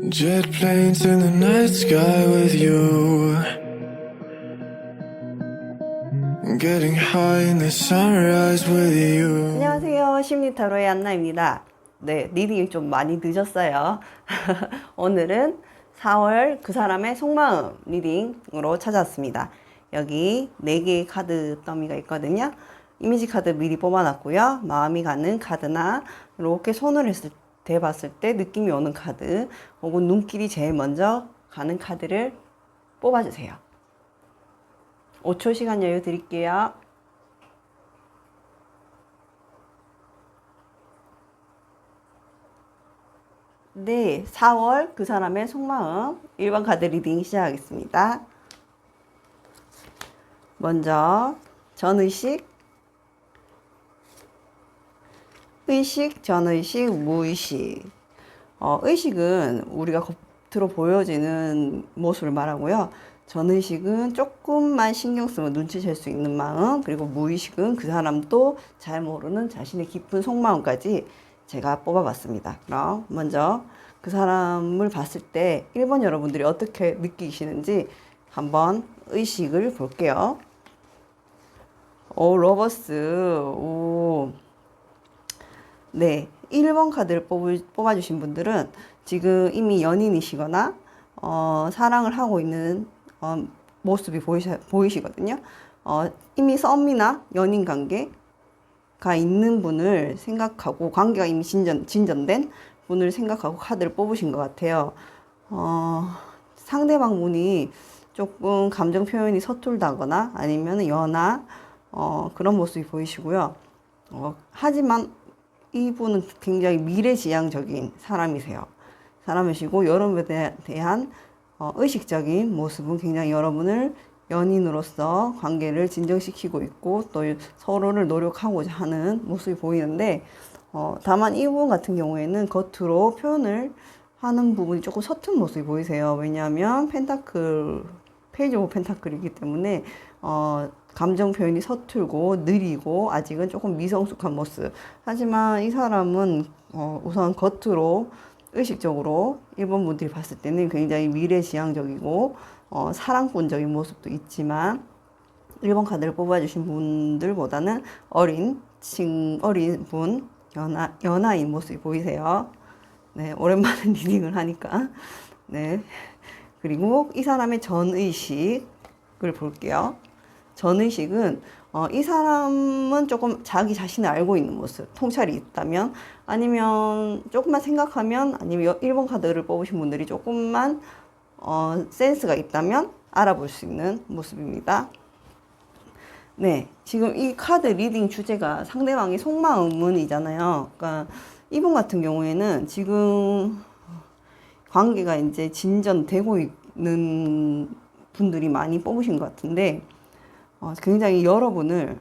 Jet planes in the night sky with you, getting high in the sunrise with you. 안녕하세요. 심리타로의 안나입니다. 네, 리딩이 좀 많이 늦었어요. 오늘은 4월 그 사람의 속마음 리딩으로 찾아왔습니다. 여기 4개의 카드 더미가 있거든요. 이미지 카드 미리 뽑아놨고요. 마음이 가는 카드나 이렇게 손을 대봤을 때 느낌이 오는 카드 혹은 눈길이 제일 먼저 가는 카드를 뽑아주세요. 5초 시간 여유 드릴게요. 네, 4월 그 사람의 속마음 1번 카드 리딩 시작하겠습니다. 먼저 전의식, 의식, 전의식, 무의식. 의식은 우리가 겉으로 보여지는 모습을 말하고요. 전의식은 조금만 신경 쓰면 눈치챌 수 있는 마음, 그리고 무의식은 그 사람도 잘 모르는 자신의 깊은 속마음까지 제가 뽑아봤습니다. 그럼 먼저 그 사람을 봤을 때 1번 여러분들이 어떻게 느끼시는지 한번 의식을 볼게요. 오, 러버스. 오. 네. 1번 카드를 뽑아주신 분들은 지금 이미 연인이시거나, 사랑을 하고 있는, 모습이 보이시거든요. 이미 썸이나 연인 관계가 있는 분을 생각하고, 관계가 이미 진전된 분을 생각하고 카드를 뽑으신 것 같아요. 상대방 분이 조금 감정 표현이 서툴다거나 아니면 연하, 그런 모습이 보이시고요. 하지만 이분은 굉장히 미래지향적인 사람이시고 여러분에 대한 의식적인 모습은 굉장히 여러분을 연인으로서 관계를 진정시키고 있고 또 서로를 노력하고자 하는 모습이 보이는데, 다만 이분 같은 경우에는 겉으로 표현을 하는 부분이 조금 서툰 모습이 보이세요. 왜냐하면 페이지 오브 펜타클이기 때문에 감정 표현이 서툴고 느리고 아직은 조금 미성숙한 모습. 하지만 이 사람은 우선 겉으로 의식적으로 일본 분들이 봤을 때는 굉장히 미래지향적이고 사랑꾼적인 모습도 있지만, 1번 카드를 뽑아주신 분들보다는 어린 분, 연하인 모습이 보이세요. 네, 오랜만에 리딩을 하니까. 네. 그리고 이 사람의 전의식을 볼게요. 전의식은 이 사람은 조금 자기 자신을 알고 있는 모습, 통찰이 있다면, 아니면 조금만 생각하면, 아니면 1번 카드를 뽑으신 분들이 조금만 센스가 있다면 알아볼 수 있는 모습입니다. 네, 지금 이 카드 리딩 주제가 상대방의 속마음이잖아요. 그러니까 이분 같은 경우에는 지금 관계가 이제 진전되고 있는 분들이 많이 뽑으신 것 같은데, 굉장히 여러분을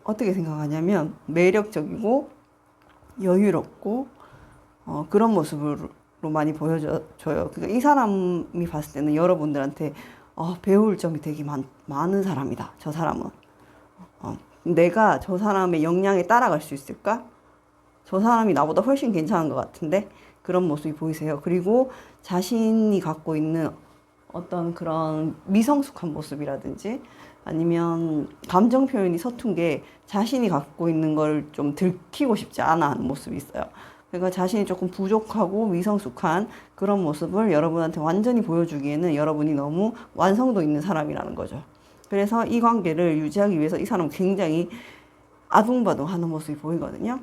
어떻게 생각하냐면 매력적이고 여유롭고 그런 모습으로 많이 보여줘요. 그러니까 이 사람이 봤을 때는 여러분들한테 배울 점이 되게 많은 사람이다. 저 사람은 내가 저 사람의 역량에 따라갈 수 있을까? 저 사람이 나보다 훨씬 괜찮은 것 같은데, 그런 모습이 보이세요. 그리고 자신이 갖고 있는 어떤 그런 미성숙한 모습이라든지 아니면 감정 표현이 서툰 게 자신이 갖고 있는 걸 좀 들키고 싶지 않아 하는 모습이 있어요. 그러니까 자신이 조금 부족하고 미성숙한 그런 모습을 여러분한테 완전히 보여주기에는 여러분이 너무 완성도 있는 사람이라는 거죠. 그래서 이 관계를 유지하기 위해서 이 사람은 굉장히 아둥바둥 하는 모습이 보이거든요.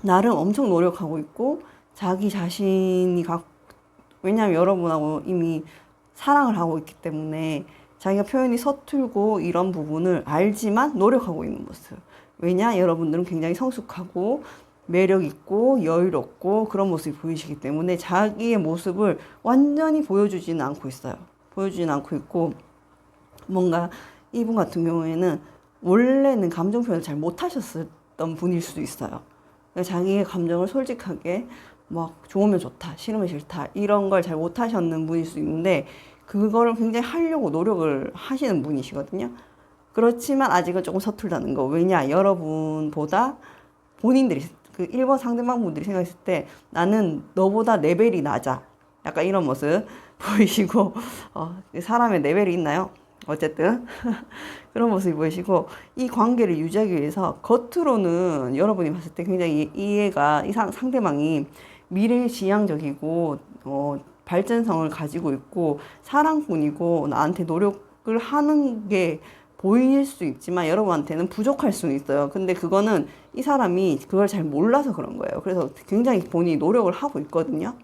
나름 엄청 노력하고 있고 자기 자신이 왜냐하면 여러분하고 이미 사랑을 하고 있기 때문에 자기가 표현이 서툴고 이런 부분을 알지만 노력하고 있는 모습. 왜냐? 여러분들은 굉장히 성숙하고 매력 있고 여유롭고 그런 모습이 보이시기 때문에 자기의 모습을 완전히 보여주지는 않고 있어요. 보여주지는 않고 있고, 뭔가 이분 같은 경우에는 원래는 감정 표현을 잘 못하셨던 분일 수도 있어요. 자기의 감정을 솔직하게 막 좋으면 좋다, 싫으면 싫다 이런 걸 잘 못하셨는 분일 수 있는데, 그거를 굉장히 하려고 노력을 하시는 분이시거든요. 그렇지만 아직은 조금 서툴다는 거. 왜냐? 여러분보다 본인들이 그 1번 상대방 분들이 생각했을 때 나는 너보다 레벨이 낮아. 약간 이런 모습 보이시고, 사람의 레벨이 있나요? 어쨌든 그런 모습이 보이시고, 이 관계를 유지하기 위해서 겉으로는 여러분이 봤을 때 굉장히 이해가 상대방이 미래지향적이고 발전성을 가지고 있고 사랑꾼이고 나한테 노력을 하는 게 보일 수 있지만 여러분한테는 부족할 수는 있어요. 근데 그거는 이 사람이 그걸 잘 몰라서 그런 거예요. 그래서 굉장히 본인이 노력을 하고 있거든요.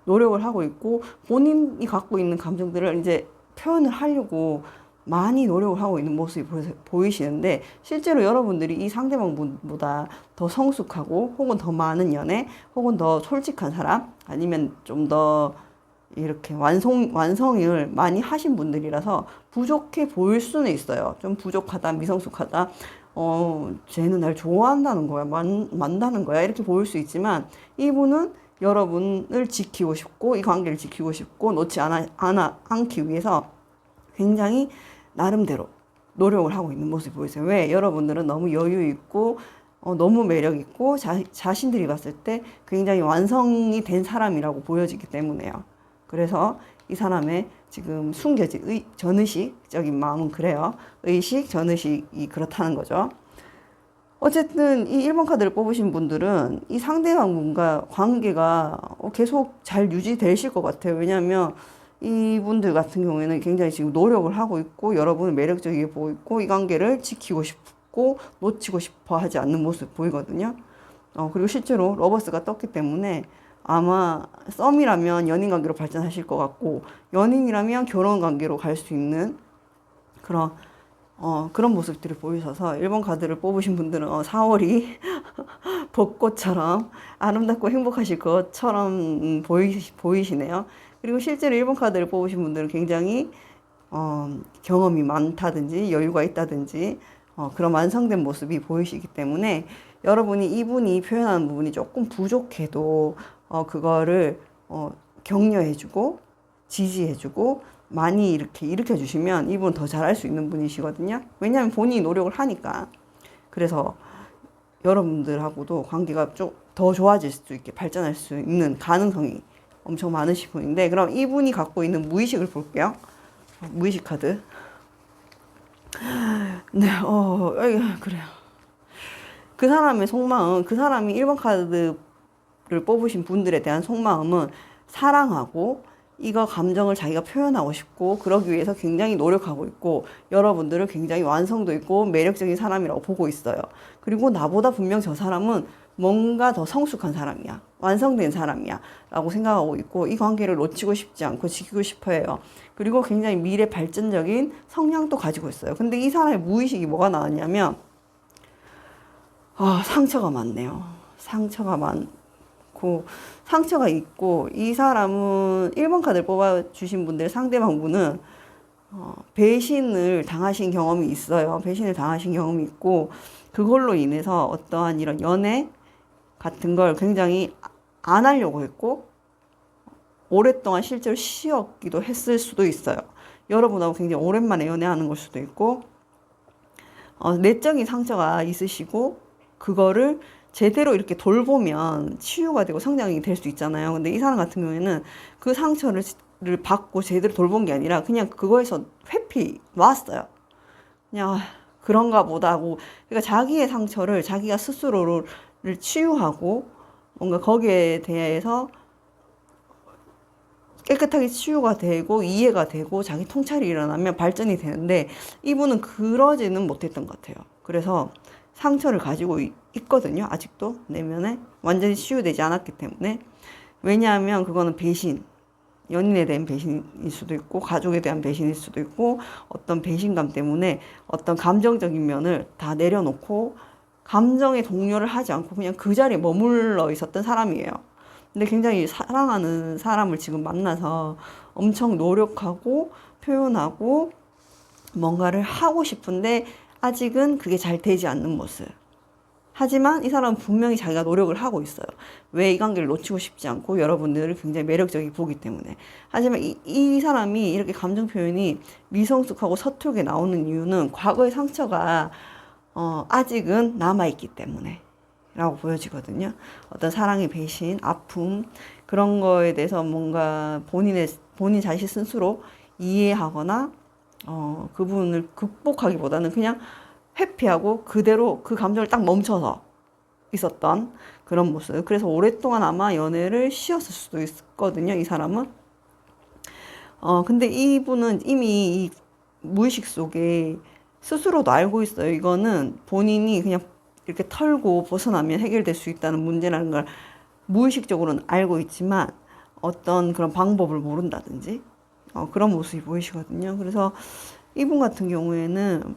노력을 하고 있고 본인이 갖고 있는 감정들을 이제 표현을 하려고 많이 노력을 하고 있는 모습이 보이시는데, 실제로 여러분들이 이 상대방보다 더 성숙하고 혹은 더 많은 연애 혹은 더 솔직한 사람 아니면 좀 더 이렇게 완성을 많이 하신 분들이라서 부족해 보일 수는 있어요. 좀 부족하다, 미성숙하다, 쟤는 날 좋아한다는 거야, 만다는 거야, 이렇게 보일 수 있지만, 이분은 여러분을 지키고 싶고, 이 관계를 지키고 싶고, 놓지 않기 위해서 굉장히 나름대로 노력을 하고 있는 모습이 보이세요. 왜? 여러분들은 너무 여유 있고, 너무 매력 있고, 자신들이 봤을 때 굉장히 완성이 된 사람이라고 보여지기 때문에요. 그래서 이 사람의 지금 숨겨진 전의식적인 마음은 그래요. 의식, 전의식이 그렇다는 거죠. 어쨌든 이 1번 카드를 뽑으신 분들은 이 상대방과 관계가 계속 잘 유지되실 것 같아요. 왜냐하면 이분들 같은 경우에는 굉장히 지금 노력을 하고 있고, 여러분은 매력적이게 보고 있고, 이 관계를 지키고 싶고 놓치고 싶어 하지 않는 모습 보이거든요. 그리고 실제로 러버스가 떴기 때문에 아마 썸이라면 연인 관계로 발전하실 것 같고, 연인이라면 결혼 관계로 갈 수 있는 그런 모습들이 보이셔서 1번 카드를 뽑으신 분들은 4월이 벚꽃처럼 아름답고 행복하실 것처럼 보이시네요. 그리고 실제로 1번 카드를 뽑으신 분들은 굉장히 경험이 많다든지 여유가 있다든지 그런 완성된 모습이 보이시기 때문에, 여러분이 이분이 표현하는 부분이 조금 부족해도 그거를 격려해주고 지지해주고 많이 이렇게 일으켜주시면 이분은 더 잘할 수 있는 분이시거든요. 왜냐하면 본인이 노력을 하니까. 그래서 여러분들하고도 관계가 좀 더 좋아질 수 있게 발전할 수 있는 가능성이 엄청 많으신 분인데, 그럼 이분이 갖고 있는 무의식을 볼게요. 무의식 카드. 네, 그래요. 그 사람의 속마음, 그 사람이 1번 카드를 뽑으신 분들에 대한 속마음은 사랑하고, 이거 감정을 자기가 표현하고 싶고, 그러기 위해서 굉장히 노력하고 있고, 여러분들을 굉장히 완성도 있고 매력적인 사람이라고 보고 있어요. 그리고 나보다 분명 저 사람은 뭔가 더 성숙한 사람이야, 완성된 사람이야 라고 생각하고 있고, 이 관계를 놓치고 싶지 않고 지키고 싶어 해요. 그리고 굉장히 미래 발전적인 성향도 가지고 있어요. 근데 이 사람의 무의식이 뭐가 나왔냐면 상처가 많네요. 상처가 있고, 이 사람은 1번 카드를 뽑아주신 분들, 상대방분은 배신을 당하신 경험이 있어요. 배신을 당하신 경험이 있고, 그걸로 인해서 어떠한 이런 연애 같은 걸 굉장히 안 하려고 했고, 오랫동안 실제로 쉬었기도 했을 수도 있어요. 여러분하고 굉장히 오랜만에 연애하는 걸 수도 있고, 내적인 상처가 있으시고, 그거를 제대로 이렇게 돌보면 치유가 되고 성장이 될 수 있잖아요. 근데 이 사람 같은 경우에는 그 상처를 받고 제대로 돌본 게 아니라 그냥 그거에서 회피 놨어요. 그냥 그런가 보다 하고, 그러니까 자기의 상처를 자기가 스스로를 치유하고 뭔가 거기에 대해서 깨끗하게 치유가 되고 이해가 되고 자기 통찰이 일어나면 발전이 되는데, 이분은 그러지는 못했던 것 같아요. 그래서 상처를 가지고 있거든요. 아직도 내면에 완전히 치유되지 않았기 때문에. 왜냐하면 그거는 배신, 연인에 대한 배신일 수도 있고 가족에 대한 배신일 수도 있고, 어떤 배신감 때문에 어떤 감정적인 면을 다 내려놓고 감정에 동요를 하지 않고 그냥 그 자리에 머물러 있었던 사람이에요. 근데 굉장히 사랑하는 사람을 지금 만나서 엄청 노력하고 표현하고 뭔가를 하고 싶은데 아직은 그게 잘 되지 않는 모습. 하지만 이 사람은 분명히 자기가 노력을 하고 있어요. 왜? 이 관계를 놓치고 싶지 않고 여러분들을 굉장히 매력적이게 보기 때문에. 하지만 이 사람이 이렇게 감정 표현이 미성숙하고 서툴게 나오는 이유는 과거의 상처가 아직은 남아있기 때문에 라고 보여지거든요. 어떤 사랑의 배신, 아픔, 그런 거에 대해서 뭔가 본인 자신 스스로 이해하거나 그 부분을 극복하기보다는 그냥 회피하고 그대로 그 감정을 딱 멈춰서 있었던 그런 모습. 그래서 오랫동안 아마 연애를 쉬었을 수도 있거든요, 이 사람은. 근데 이분은 이미 이 무의식 속에 스스로도 알고 있어요. 이거는 본인이 그냥 이렇게 털고 벗어나면 해결될 수 있다는 문제라는 걸 무의식적으로는 알고 있지만 어떤 그런 방법을 모른다든지 그런 모습이 보이시거든요. 그래서 이분 같은 경우에는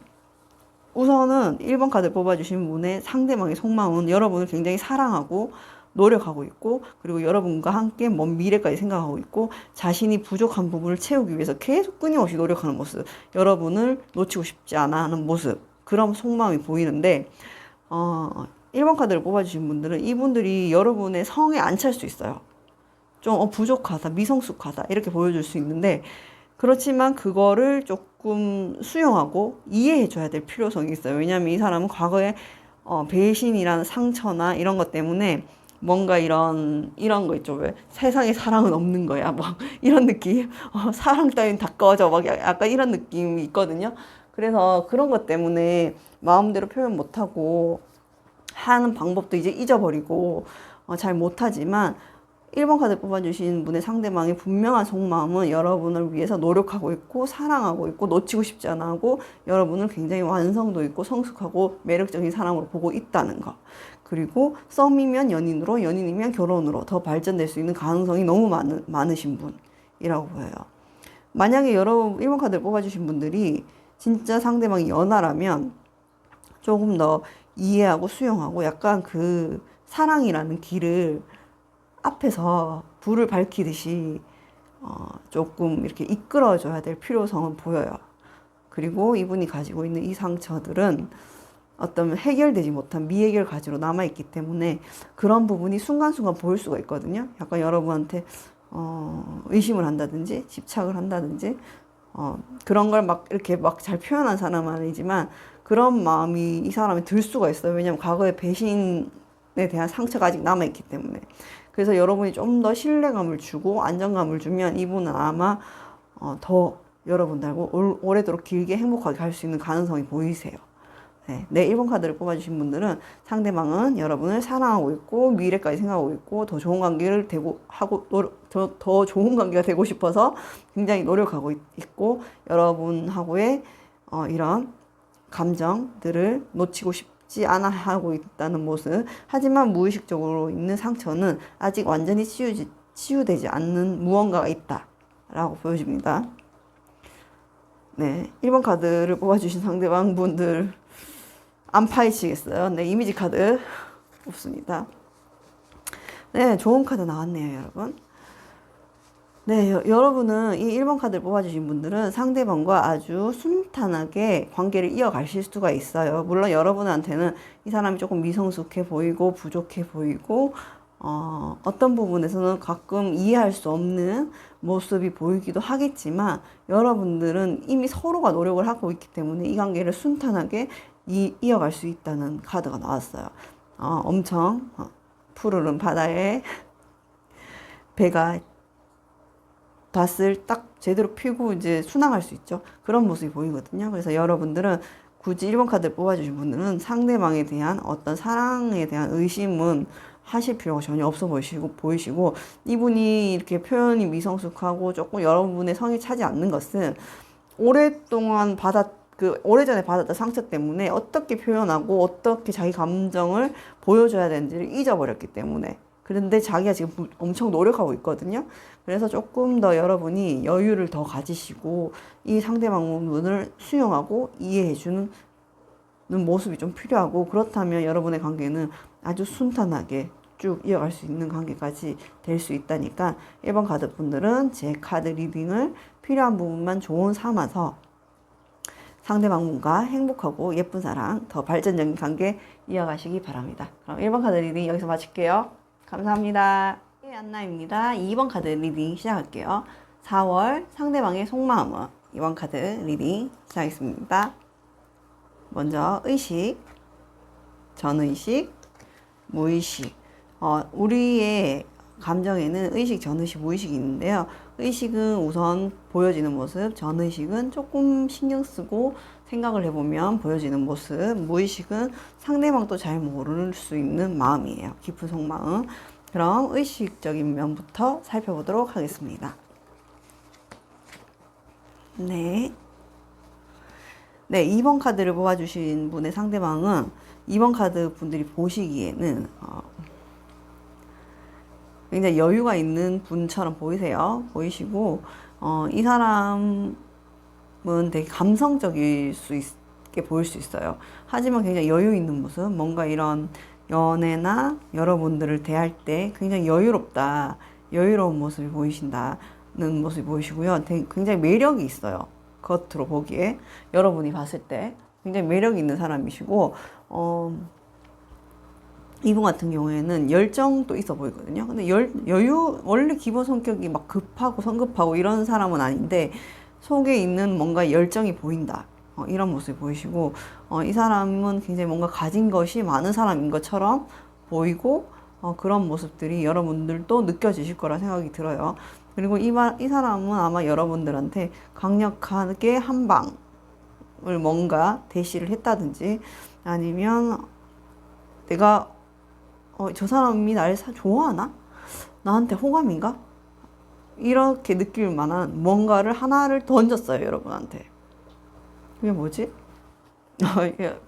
우선은 1번 카드 뽑아주신 분의 상대방의 속마음은 여러분을 굉장히 사랑하고 노력하고 있고, 그리고 여러분과 함께 먼 미래까지 생각하고 있고, 자신이 부족한 부분을 채우기 위해서 계속 끊임없이 노력하는 모습, 여러분을 놓치고 싶지 않아 하는 모습, 그런 속마음이 보이는데 1번 카드를 뽑아주신 분들은 이분들이 여러분의 성에 안 찰 수 있어요. 좀 부족하다, 미성숙하다 이렇게 보여줄 수 있는데, 그렇지만 그거를 조금 수용하고 이해해 줘야 될 필요성이 있어요. 왜냐하면 이 사람은 과거에 배신이라는 상처나 이런 것 때문에 뭔가 이런 거 있죠. 왜 세상에 사랑은 없는 거야, 막 이런 느낌. 사랑 따윈 다 꺼져, 막 약간 이런 느낌이 있거든요. 그래서 그런 것 때문에 마음대로 표현 못하고 하는 방법도 이제 잊어버리고 잘 못하지만, 1번 카드 뽑아주신 분의 상대방의 분명한 속마음은 여러분을 위해서 노력하고 있고 사랑하고 있고 놓치고 싶지 않아 하고 여러분을 굉장히 완성도 있고 성숙하고 매력적인 사람으로 보고 있다는 거. 그리고 썸이면 연인으로, 연인이면 결혼으로 더 발전될 수 있는 가능성이 너무 많으신 분이라고 보여요. 만약에 여러분 1번 카드를 뽑아주신 분들이 진짜 상대방이 연하라면 조금 더 이해하고 수용하고 약간 그 사랑이라는 길을 앞에서 불을 밝히듯이 조금 이렇게 이끌어줘야 될 필요성은 보여요. 그리고 이분이 가지고 있는 이 상처들은 어떤 해결되지 못한 미해결 가지로 남아있기 때문에 그런 부분이 순간순간 보일 수가 있거든요. 약간 여러분한테 의심을 한다든지 집착을 한다든지 그런 걸 막 이렇게 막 잘 표현한 사람은 아니지만 그런 마음이 이 사람이 들 수가 있어요. 왜냐하면 과거의 배신에 대한 상처가 아직 남아있기 때문에. 그래서 여러분이 좀 더 신뢰감을 주고 안정감을 주면 이분은 아마 더 여러분들하고 오래도록 길게 행복하게 갈 수 있는 가능성이 보이세요. 네, 1번 카드를 뽑아주신 분들은 상대방은 여러분을 사랑하고 있고 미래까지 생각하고 있고 더 좋은 관계를 더 좋은 관계가 되고 싶어서 굉장히 노력하고 있고 여러분하고의 이런 감정들을 놓치고 싶지 않아 하고 있다는 모습. 하지만 무의식적으로 있는 상처는 아직 완전히 치유되지 않는 무언가가 있다라고 보여집니다. 네, 1번 카드를 뽑아주신 상대방 분들 안 파헤치겠어요. 네, 이미지 카드 없습니다. 네, 좋은 카드 나왔네요, 여러분. 네, 여러분은 이 1번 카드를 뽑아주신 분들은 상대방과 아주 순탄하게 관계를 이어가실 수가 있어요. 물론 여러분한테는 이 사람이 조금 미성숙해 보이고 부족해 보이고 어떤 부분에서는 가끔 이해할 수 없는 모습이 보이기도 하겠지만 여러분들은 이미 서로가 노력을 하고 있기 때문에 이 관계를 순탄하게 이어갈 수 있다는 카드가 나왔어요. 엄청 푸르른 바다에 배가 닷을 딱 제대로 펴고 이제 순항할 수 있죠. 그런 모습이 보이거든요. 그래서 여러분들은 굳이 1번 카드를 뽑아주신 분들은 상대방에 대한 어떤 사랑에 대한 의심은 하실 필요가 전혀 없어 보이시고 이분이 이렇게 표현이 미성숙하고 조금 여러분의 성에 차지 않는 것은 오랫동안 오래전에 받았던 상처 때문에 어떻게 표현하고 어떻게 자기 감정을 보여줘야 되는지를 잊어버렸기 때문에. 그런데 자기가 지금 엄청 노력하고 있거든요. 그래서 조금 더 여러분이 여유를 더 가지시고 이 상대방 분을 수용하고 이해해주는 모습이 좀 필요하고, 그렇다면 여러분의 관계는 아주 순탄하게 쭉 이어갈 수 있는 관계까지 될 수 있다니까 1번 카드 분들은 제 카드 리딩을 필요한 부분만 조언 삼아서 상대방분과 행복하고 예쁜 사랑, 더 발전적인 관계 이어가시기 바랍니다. 그럼 1번 카드 리딩 여기서 마칠게요. 감사합니다. 안나입니다. 2번 카드 리딩 시작할게요. 4월 상대방의 속마음은 2번 카드 리딩 시작하겠습니다. 먼저 의식, 전의식, 무의식. 우리의 감정에는 의식, 전의식, 무의식이 있는데요. 의식은 우선 보여지는 모습, 전의식은 조금 신경 쓰고 생각을 해보면 보여지는 모습, 무의식은 상대방도 잘 모를 수 있는 마음이에요. 깊은 속마음. 그럼 의식적인 면부터 살펴보도록 하겠습니다. 네. 네, 2번 카드를 뽑아주신 분의 상대방은 2번 카드 분들이 보시기에는 굉장히 여유가 있는 분처럼 보이시고 이 사람은 되게 감성적일 수 있게 보일 수 있어요. 하지만 굉장히 여유 있는 모습, 뭔가 이런 연애나 여러분들을 대할 때 굉장히 여유로운 모습이 보이신다는 모습이 보이시고요. 굉장히 매력이 있어요. 겉으로 보기에 여러분이 봤을 때 굉장히 매력 있는 사람이시고 이분 같은 경우에는 열정도 있어 보이거든요. 근데 여유, 원래 기본 성격이 막 급하고 성급하고 이런 사람은 아닌데 속에 있는 뭔가 열정이 보인다. 이런 모습이 보이시고 이 사람은 굉장히 뭔가 가진 것이 많은 사람인 것처럼 보이고 그런 모습들이 여러분들도 느껴지실 거라 생각이 들어요. 그리고 이 사람은 아마 여러분들한테 강력하게 한 방을 뭔가 대시를 했다든지 아니면 내가 저 사람이 나를 좋아하나? 나한테 호감인가? 이렇게 느낄 만한 뭔가를 하나를 던졌어요, 여러분한테. 그게 뭐지?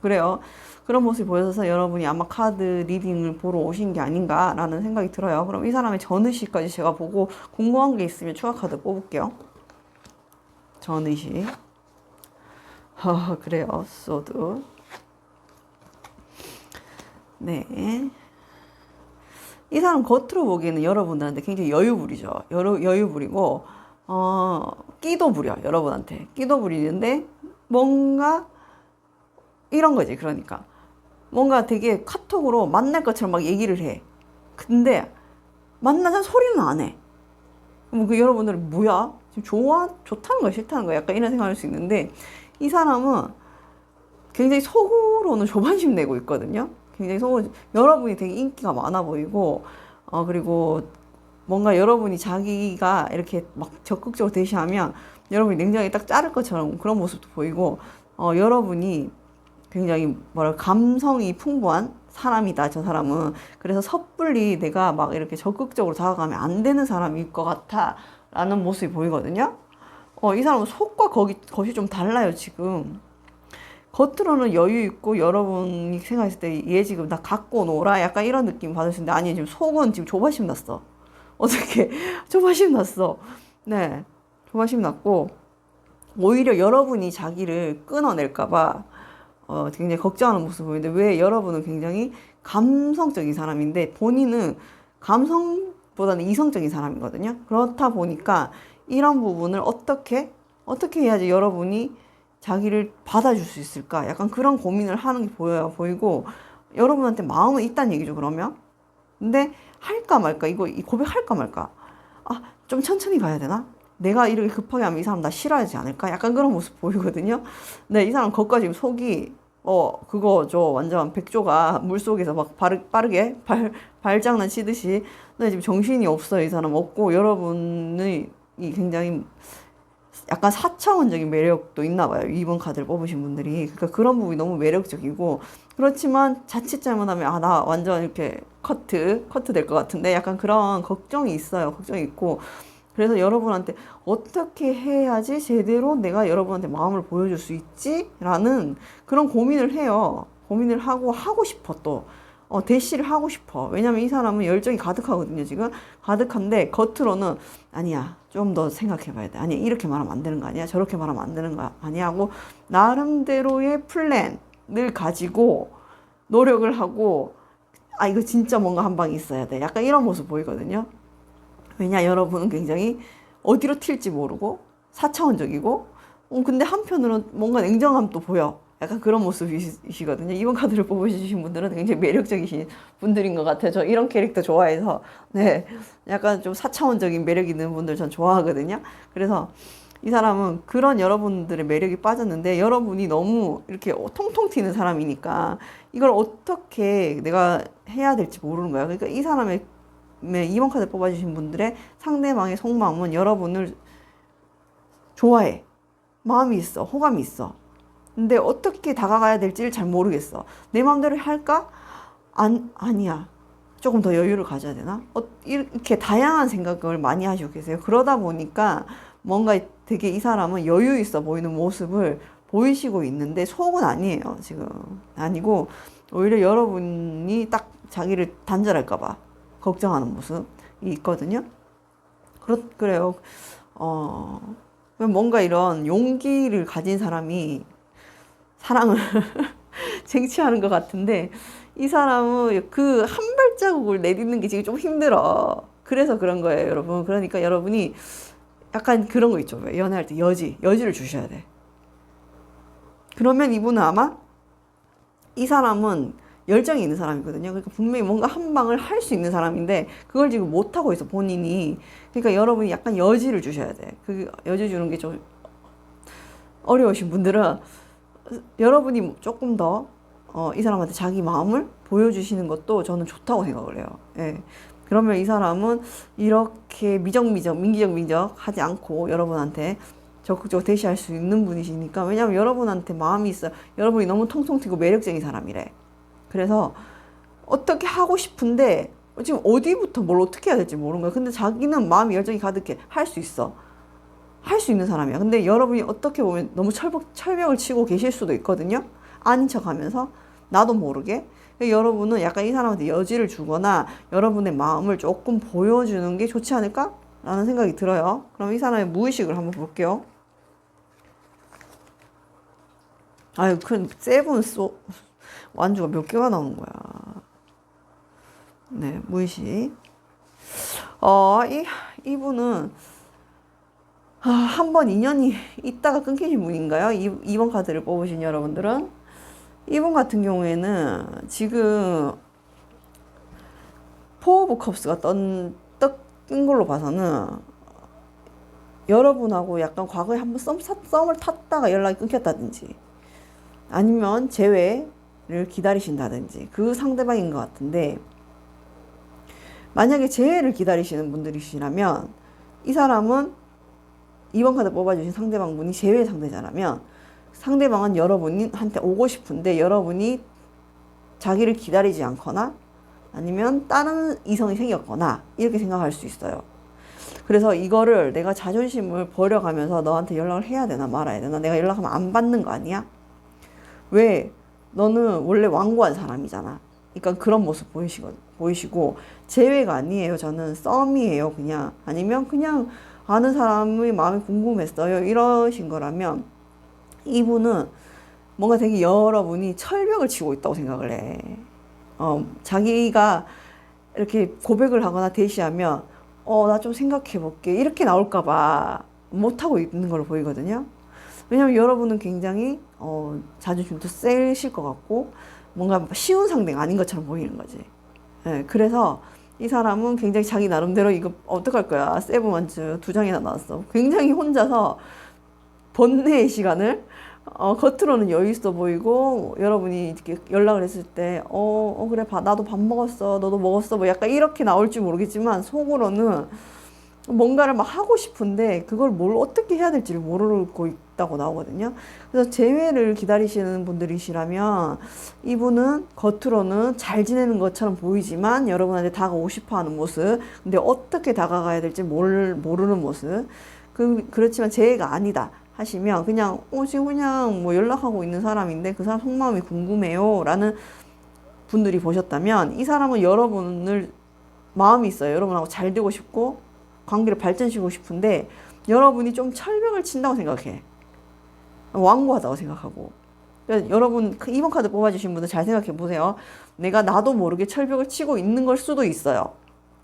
그래요. 그런 모습이 보여서 여러분이 아마 카드 리딩을 보러 오신 게 아닌가라는 생각이 들어요. 그럼 이 사람의 전의식까지 제가 보고 궁금한 게 있으면 추가 카드 뽑을게요. 전의식. 그래요. 소드. 네. 이 사람 겉으로 보기에는 여러분들한테 굉장히 여유 부리죠. 여유 부리고, 끼도 부려, 여러분한테. 끼도 부리는데, 뭔가, 이런 거지, 그러니까. 뭔가 되게 카톡으로 만날 것처럼 막 얘기를 해. 근데, 만나자는 소리는 안 해. 그럼 그 여러분들은 뭐야? 지금 좋다는 거야, 싫다는 거야? 약간 이런 생각할 수 있는데, 이 사람은 굉장히 속으로는 조바심 내고 있거든요. 굉장히 여러분이 되게 인기가 많아 보이고, 그리고 뭔가 여러분이 자기가 이렇게 막 적극적으로 대시하면 여러분이 냉정하게 딱 자를 것처럼 그런 모습도 보이고, 여러분이 굉장히 감성이 풍부한 사람이다, 저 사람은. 그래서 섣불리 내가 막 이렇게 적극적으로 다가가면 안 되는 사람일 것 같아, 라는 모습이 보이거든요. 이 사람은 속과 겉이 좀 달라요, 지금. 겉으로는 여유 있고 여러분이 생각했을 때 얘 지금 나 갖고 놀아 약간 이런 느낌 받으시는데 아니 지금 속은 지금 조바심 났어. 어떻게 조바심 났어. 네, 조바심 났고 오히려 여러분이 자기를 끊어낼까봐 굉장히 걱정하는 모습 보이는데 왜 여러분은 굉장히 감성적인 사람인데 본인은 감성보다는 이성적인 사람이거든요. 그렇다 보니까 이런 부분을 어떻게 해야지 여러분이 자기를 받아줄 수 있을까? 약간 그런 고민을 하는 게 보이고, 여러분한테 마음은 있다는 얘기죠, 그러면. 근데, 할까 말까? 이 고백할까 말까? 좀 천천히 가야 되나? 내가 이렇게 급하게 하면 이 사람 나 싫어하지 않을까? 약간 그런 모습 보이거든요. 네, 이 사람 겉과 지금 속이, 그거죠. 완전 백조가 물속에서 막 빠르게 발장난 치듯이. 근데 지금 정신이 없어요, 이 사람. 없고, 여러분이 굉장히, 약간 사차원적인 매력도 있나 봐요. 2번 카드를 뽑으신 분들이. 그러니까 그런 부분이 너무 매력적이고 그렇지만 자칫 잘못하면 나 완전 이렇게 커트 될 것 같은데 약간 그런 걱정이 있어요. 걱정이 있고 그래서 여러분한테 어떻게 해야지 제대로 내가 여러분한테 마음을 보여줄 수 있지? 라는 그런 고민을 해요. 고민을 하고 싶어 또. 대시를 하고 싶어. 왜냐면 이 사람은 열정이 가득하거든요, 지금. 가득한데, 겉으로는, 아니야, 좀 더 생각해 봐야 돼. 아니야, 이렇게 말하면 안 되는 거 아니야? 저렇게 말하면 안 되는 거 아니야? 하고, 나름대로의 플랜을 가지고, 노력을 하고, 이거 진짜 뭔가 한 방이 있어야 돼. 약간 이런 모습 보이거든요. 왜냐, 여러분은 굉장히 어디로 튈지 모르고, 사차원적이고, 근데 한편으로는 뭔가 냉정함도 보여. 약간 그런 모습이시거든요. 이번 카드를 뽑으신 분들은 굉장히 매력적이신 분들인 것 같아요. 저 이런 캐릭터 좋아해서, 네. 약간 좀 사차원적인 매력 있는 분들 전 좋아하거든요. 그래서 이 사람은 그런 여러분들의 매력이 빠졌는데 여러분이 너무 이렇게 통통 튀는 사람이니까 이걸 어떻게 내가 해야 될지 모르는 거야. 그러니까 이 사람의 2번 카드 뽑아주신 분들의 상대방의 속마음은 여러분을 좋아해. 마음이 있어. 호감이 있어. 근데 어떻게 다가가야 될지를 잘 모르겠어. 내 마음대로 할까? 아니야. 조금 더 여유를 가져야 되나? 이렇게 다양한 생각을 많이 하시고 계세요. 그러다 보니까 뭔가 되게 이 사람은 여유 있어 보이는 모습을 보이시고 있는데 속은 아니에요. 지금 아니고 오히려 여러분이 딱 자기를 단절할까봐 걱정하는 모습이 있거든요. 그래요. 뭔가 이런 용기를 가진 사람이 사랑을 쟁취하는 것 같은데 이 사람은 그 한 발자국을 내딛는 게 지금 좀 힘들어. 그래서 그런 거예요, 여러분. 그러니까 여러분이 약간 그런 거 있죠. 연애할 때 여지를 주셔야 돼. 그러면 이분은 아마 이 사람은 열정이 있는 사람이거든요. 그러니까 분명히 뭔가 한 방을 할 수 있는 사람인데 그걸 지금 못 하고 있어, 본인이. 그러니까 여러분이 약간 여지를 주셔야 돼. 그 여지 주는 게 좀 어려우신 분들은 여러분이 조금 더 이 사람한테 자기 마음을 보여주시는 것도 저는 좋다고 생각을 해요. 예. 그러면 이 사람은 이렇게 민기적 하지 않고 여러분한테 적극적으로 대시할 수 있는 분이시니까. 왜냐하면 여러분한테 마음이 있어요. 여러분이 너무 통통 튀고 매력적인 사람이래. 그래서 어떻게 하고 싶은데 지금 어디부터 뭘 어떻게 해야 될지 모르는 거야. 근데 자기는 마음이 열정이 가득해. 할 수 있어. 할 수 있는 사람이야. 근데 여러분이 어떻게 보면 너무 철벽을 치고 계실 수도 있거든요. 아닌 척 하면서 나도 모르게. 여러분은 약간 이 사람한테 여지를 주거나 여러분의 마음을 조금 보여주는 게 좋지 않을까? 라는 생각이 들어요. 그럼 이 사람의 무의식을 한번 볼게요. 아유, 세븐 완주가 몇 개가 나오는 거야. 네, 무의식. 이분은 한 번 인연이 있다가 끊기신 분인가요? 2번 카드를 뽑으신 여러분들은 이분 같은 경우에는 지금 포 오브 컵스가 뜬 걸로 봐서는 여러분하고 약간 과거에 한번 썸을 탔다가 연락이 끊겼다든지 아니면 재회를 기다리신다든지 그 상대방인 것 같은데, 만약에 재회를 기다리시는 분들이시라면 이 사람은 2번 카드 뽑아주신 상대방 분이 재회 상대자라면 상대방은 여러분한테 오고 싶은데 여러분이 자기를 기다리지 않거나 아니면 다른 이성이 생겼거나 이렇게 생각할 수 있어요. 그래서 이거를 내가 자존심을 버려가면서 너한테 연락을 해야 되나 말아야 되나, 내가 연락하면 안 받는 거 아니야? 왜? 너는 원래 완고한 사람이잖아. 그러니까 그런 모습 보이시고 재회가 아니에요. 저는 썸이에요. 그냥. 아니면 그냥 아는 사람의 마음이 궁금했어요. 이러신 거라면 이분은 뭔가 되게 여러분이 철벽을 치고 있다고 생각을 해. 자기가 이렇게 고백을 하거나 대시하면 나 좀 생각해 볼게 이렇게 나올까봐 못하고 있는 걸로 보이거든요. 왜냐면 여러분은 굉장히 자존심도 세실 것 같고 뭔가 쉬운 상대가 아닌 것처럼 보이는 거지. 네, 그래서 이 사람은 굉장히 자기 나름대로 이거 어떡할 거야. 세븐 원츠 2장이나 나왔어. 굉장히 혼자서 번뇌의 시간을 겉으로는 여유 있어 보이고 여러분이 이렇게 연락을 했을 때 그래 나도 밥 먹었어 너도 먹었어 뭐 약간 이렇게 나올지 모르겠지만 속으로는 뭔가를 막 하고 싶은데 그걸 뭘 어떻게 해야 될지를 모르고 있다고 나오거든요. 그래서 재회를 기다리시는 분들이시라면 이분은 겉으로는 잘 지내는 것처럼 보이지만 여러분한테 다가오고 싶어 하는 모습, 근데 어떻게 다가가야 될지 모르는 모습, 그렇지만 재회가 아니다 하시면 그냥 지금 그냥 뭐 연락하고 있는 사람인데 그 사람 속마음이 궁금해요 라는 분들이 보셨다면 이 사람은 여러분을 마음이 있어요. 여러분하고 잘 되고 싶고 관계를 발전시키고 싶은데 여러분이 좀 철벽을 친다고 생각해. 완고하다고 생각하고. 그러니까 여러분 2번 카드 뽑아주신 분들 잘 생각해 보세요. 나도 모르게 철벽을 치고 있는 걸 수도 있어요.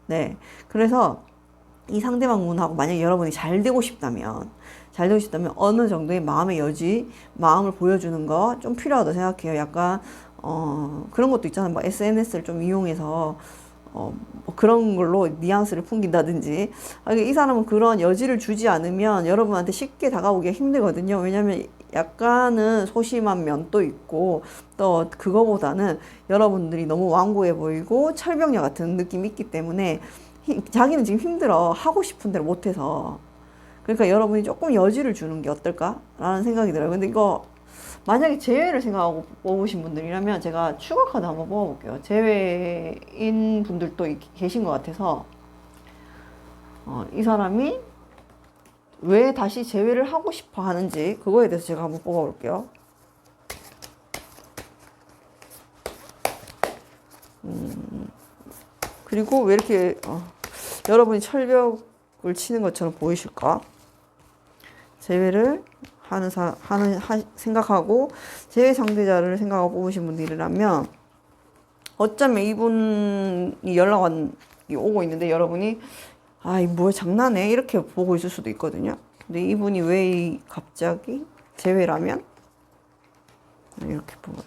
네. 그래서 이 상대방 분하고 만약에 여러분이 잘 되고 싶다면 어느 정도의 마음의 여지, 마음을 보여주는 거 좀 필요하다고 생각해요. 약간 그런 것도 있잖아요. 뭐 SNS를 좀 이용해서 뭐 그런 걸로 뉘앙스를 풍긴다든지. 이 사람은 그런 여지를 주지 않으면 여러분한테 쉽게 다가오기가 힘들거든요. 왜냐하면 약간은 소심한 면도 있고 또 그거보다는 여러분들이 너무 완고해 보이고 철벽녀 같은 느낌이 있기 때문에 자기는 지금 힘들어. 하고 싶은 대로 못해서. 그러니까 여러분이 조금 여지를 주는 게 어떨까라는 생각이 들어요. 근데 이거 만약에 재회를 생각하고 뽑으신 분들이라면 제가 추가 카드 한번 뽑아볼게요. 재회인 분들도 계신 것 같아서 이 사람이 왜 다시 재회를 하고 싶어 하는지 그거에 대해서 제가 한번 뽑아볼게요. 그리고 왜 이렇게 여러분이 철벽을 치는 것처럼 보이실까? 재회를 생각하고 재회 상대자를 생각하고 뽑으신 분들이라면 어쩌면 이분이 연락이 오고 있는데 여러분이 이 뭐야 장난해 이렇게 보고 있을 수도 있거든요. 근데 이분이 왜 갑자기 재회라면 이렇게 보면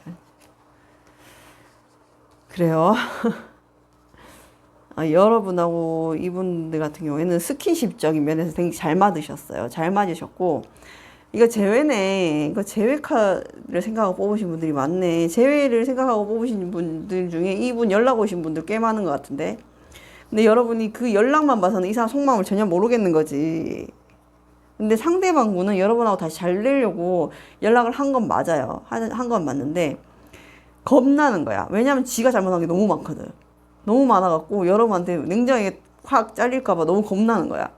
그래요. 여러분하고 이분들 같은 경우에는 스킨십적인 면에서 되게 잘 맞으셨어요. 잘 맞으셨고 이거 재회네. 이거 재회카를 생각하고 뽑으신 분들이 많네. 재회를 생각하고 뽑으신 분들 중에 이분 연락 오신 분들 꽤 많은 것 같은데 근데 여러분이 그 연락만 봐서는 이 사람 속마음을 전혀 모르겠는 거지. 근데 상대방 분은 여러분하고 다시 잘 되려고 연락을 한 건 맞아요. 한 건 맞는데 겁나는 거야. 왜냐면 지가 잘못한 게 너무 많거든. 너무 많아갖고 여러분한테 냉정하게 확 잘릴까봐 너무 겁나는 거야.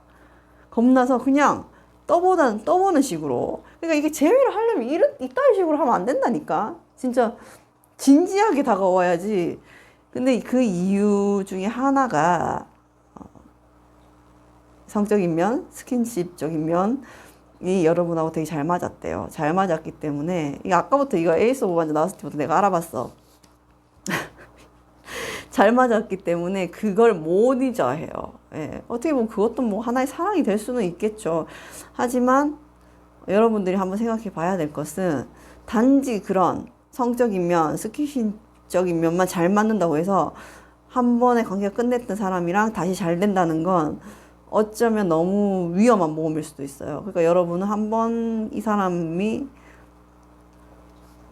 겁나서 그냥 떠보는 식으로. 그러니까 이게 재회를 하려면 이따위 식으로 하면 안 된다니까. 진짜 진지하게 다가와야지. 근데 그 이유 중에 하나가 성적인 면, 스킨십적인 면이 여러분하고 되게 잘 맞았대요. 잘 맞았기 때문에 이게 아까부터 이거 에이스 오브 반지 나왔을 때부터 내가 알아봤어. 잘 맞았기 때문에 그걸 못 잊어 해요. 예. 어떻게 보면 그것도 뭐 하나의 사랑이 될 수는 있겠죠. 하지만 여러분들이 한번 생각해 봐야 될 것은 단지 그런 성적인 면, 스킨십적인 면만 잘 맞는다고 해서 한 번에 관계가 끝냈던 사람이랑 다시 잘 된다는 건 어쩌면 너무 위험한 모험일 수도 있어요. 그러니까 여러분은 한번 이 사람이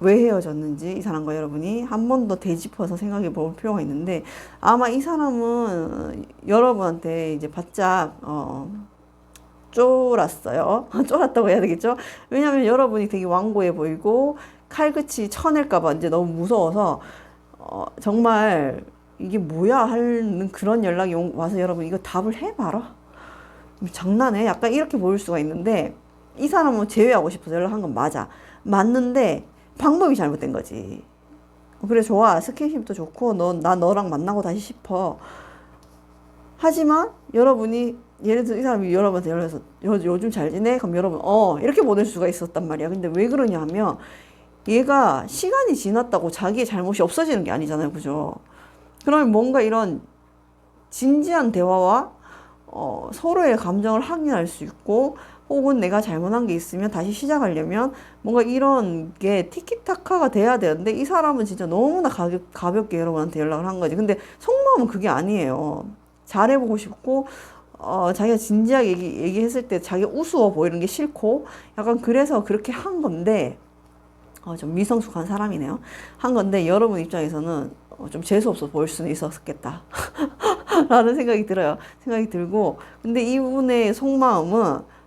왜 헤어졌는지 이 사람과 여러분이 한 번 더 되짚어서 생각해 볼 필요가 있는데 아마 이 사람은 여러분한테 이제 바짝 쫄았어요. 쫄았다고 해야 되겠죠? 왜냐하면 여러분이 되게 완고해 보이고 칼끝이 쳐낼까봐 이제 너무 무서워서 정말 이게 뭐야 하는 그런 연락이 와서 여러분 이거 답을 해봐라. 장난해? 약간 이렇게 보일 수가 있는데 이 사람은 제외하고 싶어서 연락한 건 맞아. 맞는데 방법이 잘못된 거지. 그래 좋아. 스킨십도 좋고 나 너랑 만나고 다시 싶어. 하지만 여러분이 예를 들어 이 사람이 여러분한테 연락해서 요즘 잘 지내? 그럼 여러분 이렇게 보낼 수가 있었단 말이야. 근데 왜 그러냐 하면 얘가 시간이 지났다고 자기의 잘못이 없어지는 게 아니잖아요. 그죠? 그러면 뭔가 이런 진지한 대화와 서로의 감정을 확인할 수 있고 혹은 내가 잘못한 게 있으면 다시 시작하려면 뭔가 이런 게 티키타카가 돼야 되는데 이 사람은 진짜 너무나 가볍게 여러분한테 연락을 한 거지. 근데 속마음은 그게 아니에요. 잘해보고 싶고 자기가 진지하게 얘기했을 때 자기가 우스워 보이는 게 싫고 약간 그래서 그렇게 한 건데 좀 미성숙한 사람이네요. 한 건데 여러분 입장에서는 좀 재수없어 보일 수는 있었겠다 라는 생각이 들어요. 생각이 들고 근데 이분의 속마음은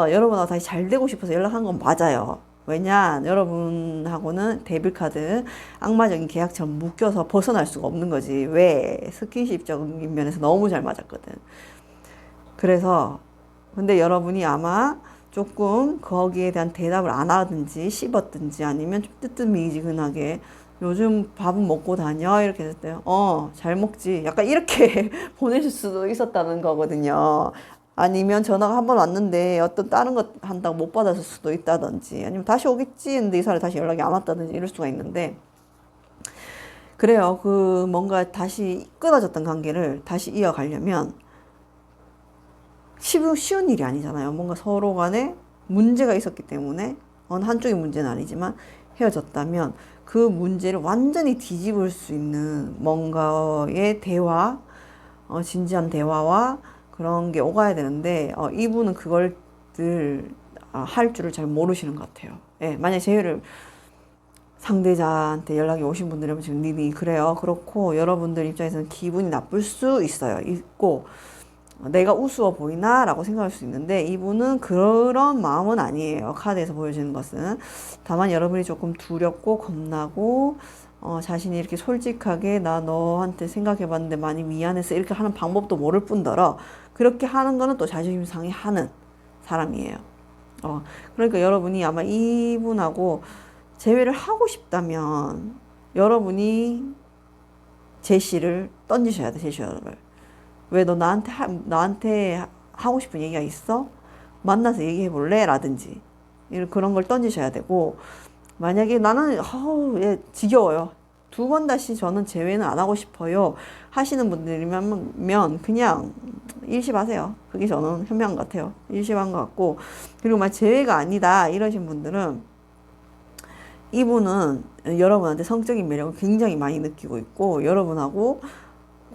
여러분하고 다시 잘 되고 싶어서 연락한 건 맞아요. 왜냐 여러분하고는 데빌카드 악마적인 계약처럼 묶여서 벗어날 수가 없는 거지. 왜? 스킨십적인 면에서 너무 잘 맞았거든. 그래서 근데 여러분이 아마 조금 거기에 대한 대답을 안 하든지 씹었든지 아니면 좀 뜨뜻미지근하게 요즘 밥은 먹고 다녀? 이렇게 했을 때 잘 먹지. 약간 이렇게 보내실 수도 있었다는 거거든요. 아니면 전화가 한 번 왔는데 어떤 다른 것 한다고 못 받았을 수도 있다든지 아니면 다시 오겠지 했는데 이 사람이 다시 연락이 안 왔다든지 이럴 수가 있는데 그래요. 그 뭔가 다시 끊어졌던 관계를 다시 이어가려면 쉬운 일이 아니잖아요. 뭔가 서로 간에 문제가 있었기 때문에 어느 한쪽의 문제는 아니지만 헤어졌다면 그 문제를 완전히 뒤집을 수 있는 뭔가의 대화, 진지한 대화와 그런 게 오가야 되는데 이분은 그걸 할 줄을 잘 모르시는 것 같아요. 예, 만약에 재회를 상대자한테 연락이 오신 분들이면 지금 님이 그래요. 그렇고 여러분들 입장에서는 기분이 나쁠 수 있어요. 있고 내가 우스워 보이나? 라고 생각할 수 있는데 이분은 그런 마음은 아니에요. 카드에서 보여지는 것은. 다만 여러분이 조금 두렵고 겁나고 자신이 이렇게 솔직하게 나 너한테 생각해봤는데 많이 미안해서 이렇게 하는 방법도 모를 뿐더러 그렇게 하는 거는 또 자존심 상해 하는 사람이에요. 그러니까 여러분이 아마 이분하고 재회를 하고 싶다면 여러분이 제시를 던지셔야 돼. 제시어를. 왜 너 나한테 하고 싶은 얘기가 있어? 만나서 얘기해 볼래? 라든지 그런 걸 던지셔야 되고, 만약에 나는 얘 지겨워요. 두 번 다시 저는 재회는 안 하고 싶어요 하시는 분들이면 그냥 일시하세요. 그게 저는 현명한 것 같아요. 일시한 것 같고, 그리고 막 재회가 아니다 이러신 분들은 이분은 여러분한테 성적인 매력을 굉장히 많이 느끼고 있고 여러분하고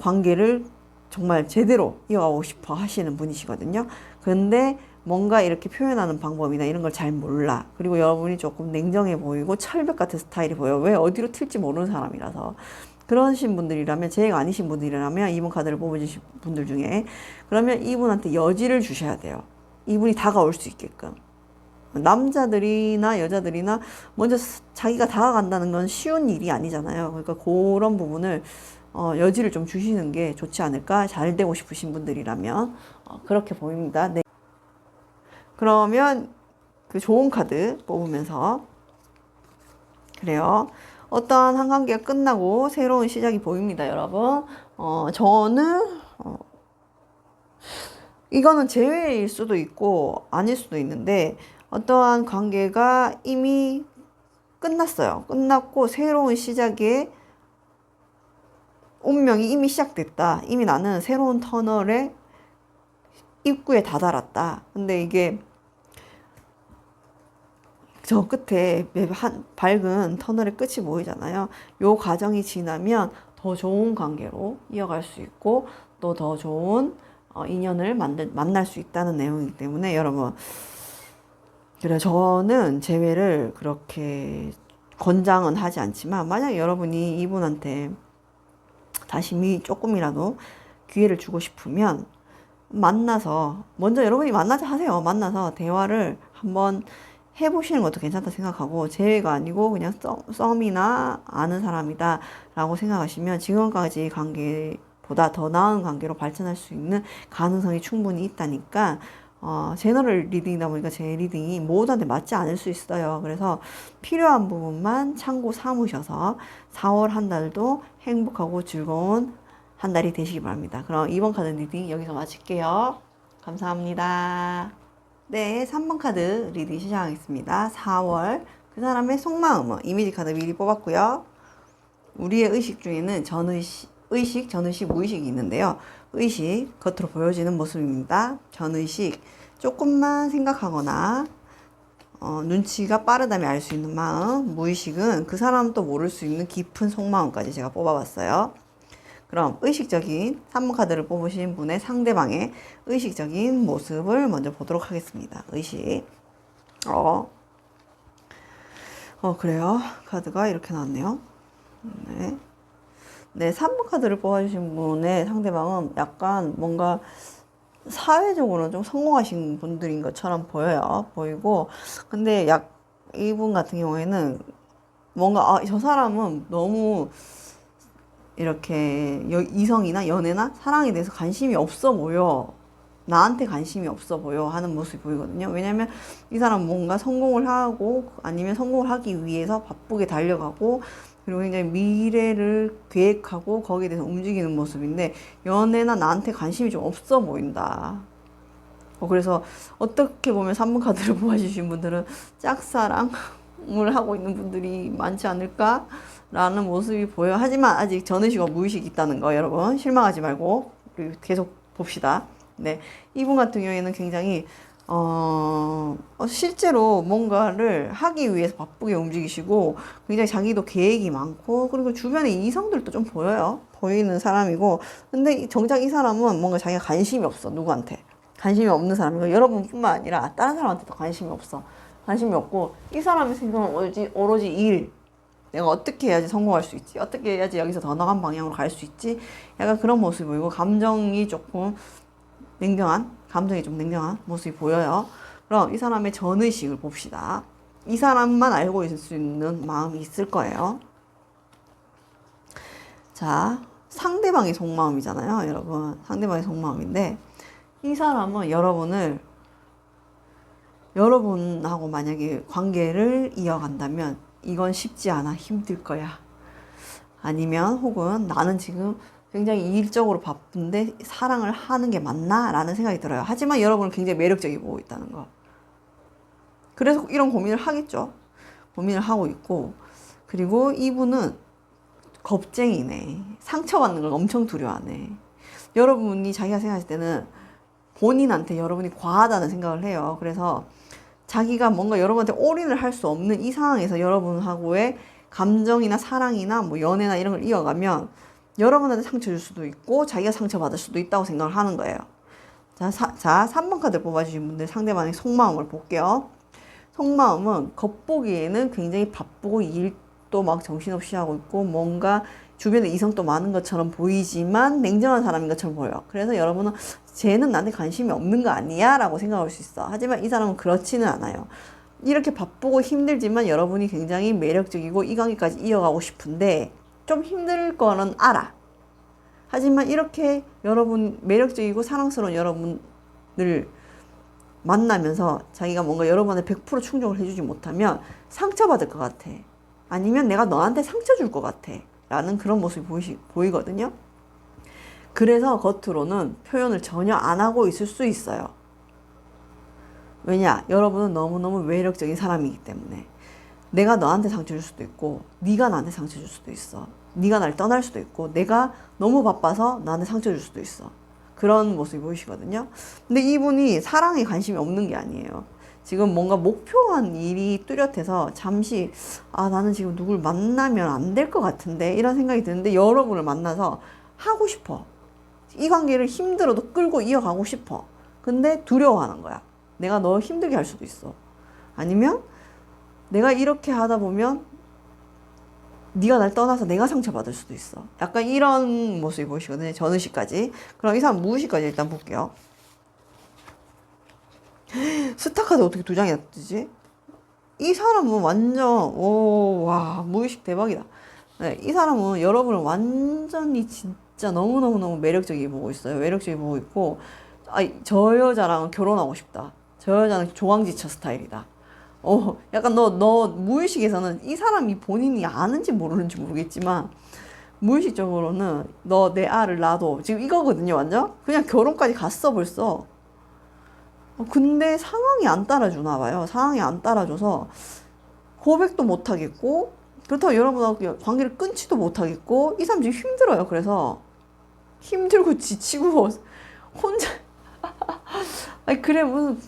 관계를 정말 제대로 이어가고 싶어 하시는 분이시거든요. 근데 뭔가 이렇게 표현하는 방법이나 이런 걸 잘 몰라. 그리고 여러분이 조금 냉정해 보이고 철벽 같은 스타일이 보여. 왜 어디로 튈지 모르는 사람이라서. 그러신 분들이라면, 제가 아니신 분들이라면, 이분 카드를 뽑아주신 분들 중에, 그러면 이분한테 여지를 주셔야 돼요. 이분이 다가올 수 있게끔. 남자들이나 여자들이나 먼저 자기가 다가간다는 건 쉬운 일이 아니잖아요. 그러니까 그런 부분을 여지를 좀 주시는 게 좋지 않을까? 잘 되고 싶으신 분들이라면 그렇게 보입니다. 네. 그러면 그 좋은 카드 뽑으면서 그래요. 어떠한 한 관계가 끝나고 새로운 시작이 보입니다, 여러분. 저는 이거는 재회일 수도 있고 아닐 수도 있는데 어떠한 관계가 이미 끝났어요. 끝났고 새로운 시작에 운명이 이미 시작됐다. 이미 나는 새로운 터널의 입구에 다다랐다. 근데 이게 저 끝에 밝은 터널의 끝이 보이잖아요. 요 과정이 지나면 더 좋은 관계로 이어갈 수 있고 또 더 좋은 인연을 만날 수 있다는 내용이기 때문에 여러분, 그래 저는 재회를 그렇게 권장은 하지 않지만 만약 여러분이 이분한테 다시 조금이라도 기회를 주고 싶으면 만나서, 먼저 여러분이 만나자 하세요. 만나서 대화를 한번 해보시는 것도 괜찮다 생각하고, 재회가 아니고 그냥 썸이나 아는 사람이다 라고 생각하시면 지금까지 관계보다 더 나은 관계로 발전할 수 있는 가능성이 충분히 있다니까. 제너럴 리딩이다 보니까 제 리딩이 모두한테 맞지 않을 수 있어요. 그래서 필요한 부분만 참고 삼으셔서 4월 한 달도 행복하고 즐거운 한 달이 되시기 바랍니다. 그럼 2번 카드 리딩 여기서 마칠게요. 감사합니다. 네, 3번 카드 리딩 시작하겠습니다. 4월 그 사람의 속마음은 이미지 카드 미리 뽑았고요. 우리의 의식 중에는 의식, 전의식, 무의식이 있는데요. 의식, 겉으로 보여지는 모습입니다. 전의식, 조금만 생각하거나 눈치가 빠르다면 알 수 있는 마음. 무의식은 그 사람도 모를 수 있는 깊은 속마음까지 제가 뽑아봤어요. 그럼 의식적인 3번 카드를 뽑으신 분의 상대방의 의식적인 모습을 먼저 보도록 하겠습니다. 의식. 그래요. 카드가 이렇게 나왔네요. 네. 네, 3번 카드를 뽑아주신 분의 상대방은 약간 뭔가 사회적으로는 좀 성공하신 분들인 것처럼 보이고, 근데 이분 같은 경우에는 뭔가, 저 사람은 너무 이렇게 이성이나 연애나 사랑에 대해서 관심이 없어 보여. 나한테 관심이 없어 보여 하는 모습이 보이거든요. 왜냐면 이 사람은 뭔가 성공을 하고 아니면 성공을 하기 위해서 바쁘게 달려가고 그리고 굉장히 미래를 계획하고 거기에 대해서 움직이는 모습인데 연애나 나한테 관심이 좀 없어 보인다. 그래서 어떻게 보면 3번 카드를 뽑아주신 분들은 짝사랑을 하고 있는 분들이 많지 않을까? 라는 모습이 보여요. 하지만 아직 전의식과 무의식이 있다는 거 여러분 실망하지 말고 계속 봅시다. 네, 이분 같은 경우에는 굉장히 실제로 뭔가를 하기 위해서 바쁘게 움직이시고 굉장히 자기도 계획이 많고 그리고 주변에 이성들도 좀 보이는 사람이고, 근데 정작 이 사람은 뭔가 자기가 관심이 없어. 누구한테 관심이 없는 사람이고 여러분뿐만 아니라 다른 사람한테도 관심이 없고 이 사람의 생각은 오로지 일, 내가 어떻게 해야지 성공할 수 있지, 어떻게 해야지 여기서 더 나은 방향으로 갈 수 있지, 약간 그런 모습이 보이고 감정이 조금 냉정한, 감정이 좀 냉정한 모습이 보여요. 그럼 이 사람의 전의식을 봅시다. 이 사람만 알고 있을 수 있는 마음이 있을 거예요. 자, 상대방의 속마음이잖아요, 여러분. 상대방의 속마음인데, 이 사람은 여러분하고 만약에 관계를 이어간다면, 이건 쉽지 않아, 힘들 거야. 아니면, 혹은 나는 지금 굉장히 일적으로 바쁜데 사랑을 하는 게 맞나? 라는 생각이 들어요. 하지만 여러분은 굉장히 매력적이 보고 있다는 거. 그래서 이런 고민을 하겠죠. 고민을 하고 있고, 그리고 이분은 겁쟁이네. 상처받는 걸 엄청 두려워하네. 여러분이 자기가 생각할 때는 본인한테 여러분이 과하다는 생각을 해요. 그래서 자기가 뭔가 여러분한테 올인을 할 수 없는 이 상황에서 여러분하고의 감정이나 사랑이나 뭐 연애나 이런 걸 이어가면 여러분한테 상처 줄 수도 있고 자기가 상처받을 수도 있다고 생각을 하는 거예요. 자, 3번 카드를 뽑아주신 분들 상대방의 속마음을 볼게요. 속마음은 겉보기에는 굉장히 바쁘고 일도 막 정신없이 하고 있고 뭔가 주변에 이성도 많은 것처럼 보이지만 냉정한 사람인 것처럼 보여요. 그래서 여러분은 쟤는 나한테 관심이 없는 거 아니야? 라고 생각할 수 있어. 하지만 이 사람은 그렇지는 않아요. 이렇게 바쁘고 힘들지만 여러분이 굉장히 매력적이고 이 관계까지 이어가고 싶은데 좀 힘들 거는 알아. 하지만 이렇게 여러분 매력적이고 사랑스러운 여러분을 만나면서 자기가 뭔가 여러분한테 100% 충족을 해주지 못하면 상처받을 것 같아. 아니면 내가 너한테 상처 줄 것 같아. 라는 그런 모습이 보이거든요. 그래서 겉으로는 표현을 전혀 안 하고 있을 수 있어요. 왜냐? 여러분은 너무너무 매력적인 사람이기 때문에. 내가 너한테 상처 줄 수도 있고 네가 나한테 상처 줄 수도 있어. 네가 날 떠날 수도 있고 내가 너무 바빠서 나한테 상처 줄 수도 있어. 그런 모습이 보이시거든요. 근데 이분이 사랑에 관심이 없는 게 아니에요. 지금 뭔가 목표한 일이 뚜렷해서 잠시 나는 지금 누굴 만나면 안 될 것 같은데 이런 생각이 드는데 여러분을 만나서 하고 싶어. 이 관계를 힘들어도 끌고 이어가고 싶어. 근데 두려워하는 거야. 내가 너 힘들게 할 수도 있어. 아니면 내가 이렇게 하다 보면 네가 날 떠나서 내가 상처받을 수도 있어. 약간 이런 모습이 보이시거든요. 전의식까지. 그럼 이 사람 무의식까지 일단 볼게요. 스타 카드 어떻게 두 장이나 뜨지? 이 사람은 완전 와 무의식 대박이다. 네, 이 사람은 여러분을 완전히 진짜 너무너무너무 매력적이게 보고 있어요. 매력적이게 보고 있고 저 여자랑은 결혼하고 싶다. 저 여자는 조강지처 스타일이다. 약간 너 무의식에서는 이 사람이 본인이 아는지 모르는지 모르겠지만 무의식적으로는 너 내 알을 낳아도 지금 이거거든요. 완전 그냥 결혼까지 갔어 벌써. 근데 상황이 안 따라주나 봐요. 상황이 안 따라줘서 고백도 못 하겠고 그렇다고 여러분하고 관계를 끊지도 못하겠고 이 사람 지금 힘들어요. 그래서 힘들고 지치고 혼자